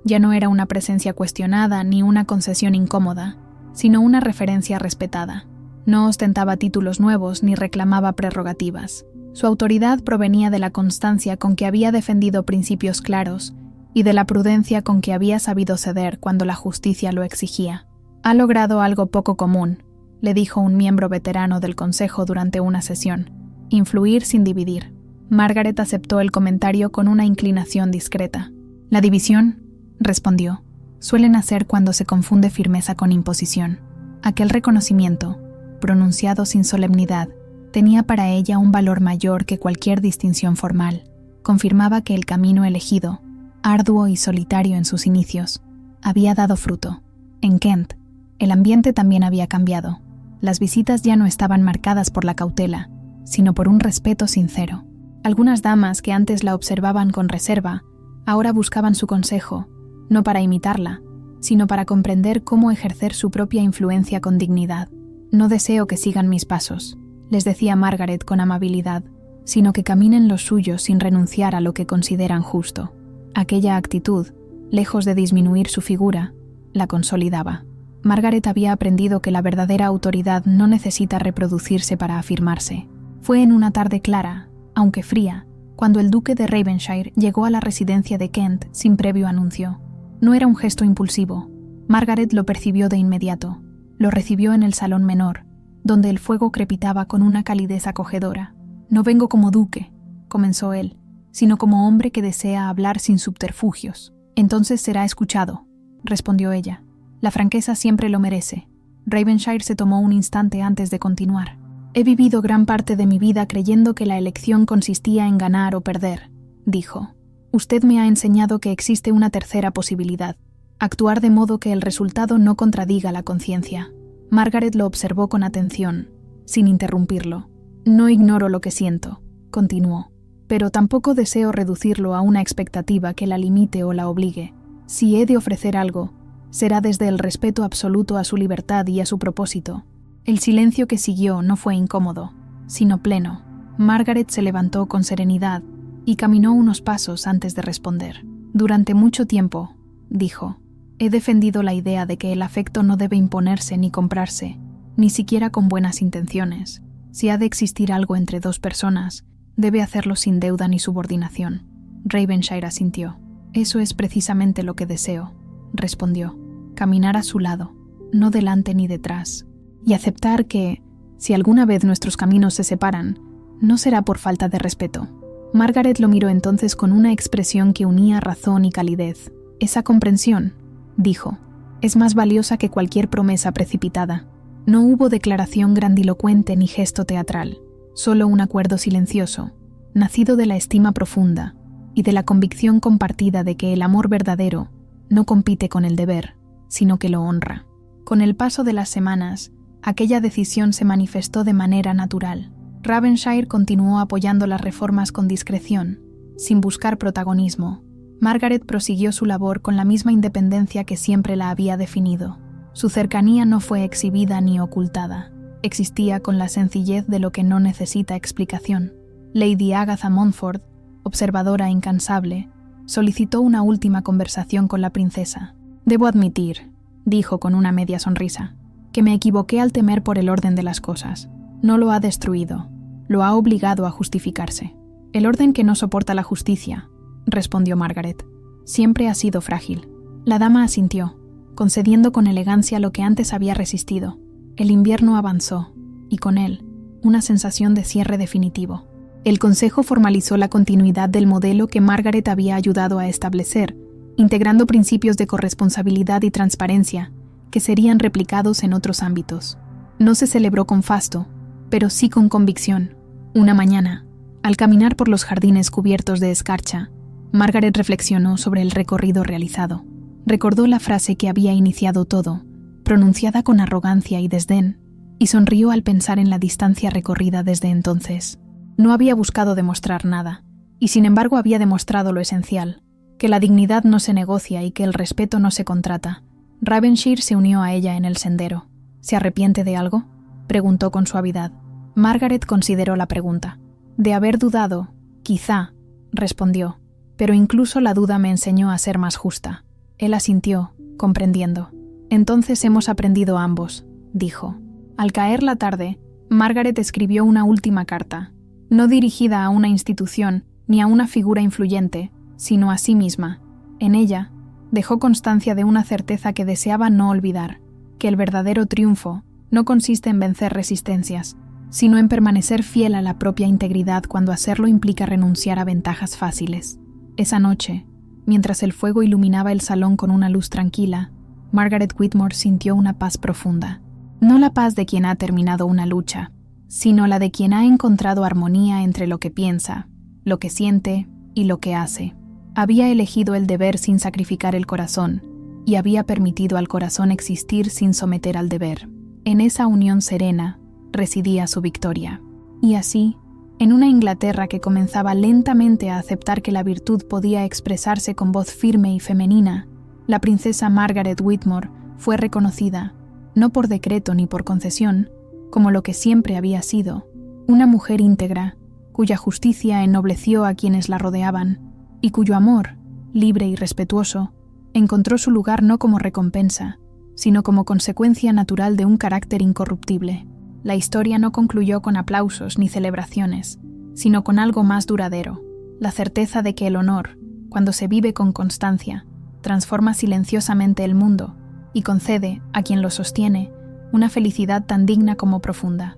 Ya no era una presencia cuestionada ni una concesión incómoda, sino una referencia respetada. No ostentaba títulos nuevos ni reclamaba prerrogativas. Su autoridad provenía de la constancia con que había defendido principios claros y de la prudencia con que había sabido ceder cuando la justicia lo exigía. «Ha logrado algo poco común», le dijo un miembro veterano del Consejo durante una sesión: «influir sin dividir». Margaret aceptó el comentario con una inclinación discreta. «La división», respondió, «suele nacer cuando se confunde firmeza con imposición». Aquel reconocimiento, pronunciado sin solemnidad, tenía para ella un valor mayor que cualquier distinción formal. Confirmaba que el camino elegido, arduo y solitario en sus inicios, había dado fruto. En Kent, el ambiente también había cambiado. Las visitas ya no estaban marcadas por la cautela, sino por un respeto sincero. Algunas damas que antes la observaban con reserva, ahora buscaban su consejo, no para imitarla, sino para comprender cómo ejercer su propia influencia con dignidad. «No deseo que sigan mis pasos», les decía Margaret con amabilidad, «sino que caminen los suyos sin renunciar a lo que consideran justo». Aquella actitud, lejos de disminuir su figura, la consolidaba. Margaret había aprendido que la verdadera autoridad no necesita reproducirse para afirmarse. Fue en una tarde clara, aunque fría, cuando el duque de Ravenshire llegó a la residencia de Kent sin previo anuncio. No era un gesto impulsivo. Margaret lo percibió de inmediato. Lo recibió en el salón menor, donde el fuego crepitaba con una calidez acogedora. «No vengo como duque», comenzó él, «sino como hombre que desea hablar sin subterfugios». «Entonces será escuchado», respondió ella. «La franqueza siempre lo merece». Ravenshire se tomó un instante antes de continuar. «He vivido gran parte de mi vida creyendo que la elección consistía en ganar o perder», dijo. «Usted me ha enseñado que existe una tercera posibilidad: actuar de modo que el resultado no contradiga la conciencia. Margaret lo observó con atención, sin interrumpirlo. «No ignoro lo que siento», continuó, «pero tampoco deseo reducirlo a una expectativa que la limite o la obligue. Si he de ofrecer algo, será desde el respeto absoluto a su libertad y a su propósito». El silencio que siguió no fue incómodo, sino pleno. Margaret se levantó con serenidad y caminó unos pasos antes de responder. «Durante mucho tiempo», dijo, «he defendido la idea de que el afecto no debe imponerse ni comprarse, ni siquiera con buenas intenciones. Si ha de existir algo entre dos personas, debe hacerlo sin deuda ni subordinación». Ravenshire asintió. «Eso es precisamente lo que deseo», respondió. «Caminar a su lado, no delante ni detrás, y aceptar que, si alguna vez nuestros caminos se separan, no será por falta de respeto». Margaret lo miró entonces con una expresión que unía razón y calidez. «Esa comprensión», dijo, «es más valiosa que cualquier promesa precipitada». No hubo declaración grandilocuente ni gesto teatral, solo un acuerdo silencioso, nacido de la estima profunda y de la convicción compartida de que el amor verdadero no compite con el deber, sino que lo honra. Con el paso de las semanas, aquella decisión se manifestó de manera natural. Ravenshire continuó apoyando las reformas con discreción, sin buscar protagonismo. Margaret prosiguió su labor con la misma independencia que siempre la había definido. Su cercanía no fue exhibida ni ocultada. Existía con la sencillez de lo que no necesita explicación. Lady Agatha Montfort, observadora incansable, solicitó una última conversación con la princesa. «Debo admitir», dijo con una media sonrisa, «que me equivoqué al temer por el orden de las cosas. No lo ha destruido, lo ha obligado a justificarse». «El orden que no soporta la justicia», respondió Margaret, «siempre ha sido frágil». La dama asintió, concediendo con elegancia lo que antes había resistido. El invierno avanzó, y con él, una sensación de cierre definitivo. El Consejo formalizó la continuidad del modelo que Margaret había ayudado a establecer, integrando principios de corresponsabilidad y transparencia, que serían replicados en otros ámbitos. No se celebró con fasto, pero sí con convicción. Una mañana, al caminar por los jardines cubiertos de escarcha, Margaret reflexionó sobre el recorrido realizado. Recordó la frase que había iniciado todo, pronunciada con arrogancia y desdén, y sonrió al pensar en la distancia recorrida desde entonces. No había buscado demostrar nada, y sin embargo había demostrado lo esencial, que la dignidad no se negocia y que el respeto no se contrata. Ravenshire se unió a ella en el sendero. «¿Se arrepiente de algo?», preguntó con suavidad. Margaret consideró la pregunta. «De haber dudado, quizá», respondió, «pero incluso la duda me enseñó a ser más justa». Él asintió, comprendiendo. «Entonces hemos aprendido ambos», dijo. Al caer la tarde, Margaret escribió una última carta, no dirigida a una institución ni a una figura influyente, sino a sí misma. En ella, dejó constancia de una certeza que deseaba no olvidar, que el verdadero triunfo no consiste en vencer resistencias, sino en permanecer fiel a la propia integridad cuando hacerlo implica renunciar a ventajas fáciles. Esa noche, mientras el fuego iluminaba el salón con una luz tranquila, Margaret Whitmore sintió una paz profunda. No la paz de quien ha terminado una lucha, sino la de quien ha encontrado armonía entre lo que piensa, lo que siente y lo que hace. Había elegido el deber sin sacrificar el corazón, y había permitido al corazón existir sin someter al deber. En esa unión serena residía su victoria. Y así, en una Inglaterra que comenzaba lentamente a aceptar que la virtud podía expresarse con voz firme y femenina, la princesa Margaret Whitmore fue reconocida, no por decreto ni por concesión, como lo que siempre había sido, una mujer íntegra, cuya justicia ennobleció a quienes la rodeaban, y cuyo amor, libre y respetuoso, encontró su lugar no como recompensa, sino como consecuencia natural de un carácter incorruptible. La historia no concluyó con aplausos ni celebraciones, sino con algo más duradero, la certeza de que el honor, cuando se vive con constancia, transforma silenciosamente el mundo y concede, a quien lo sostiene, una felicidad tan digna como profunda.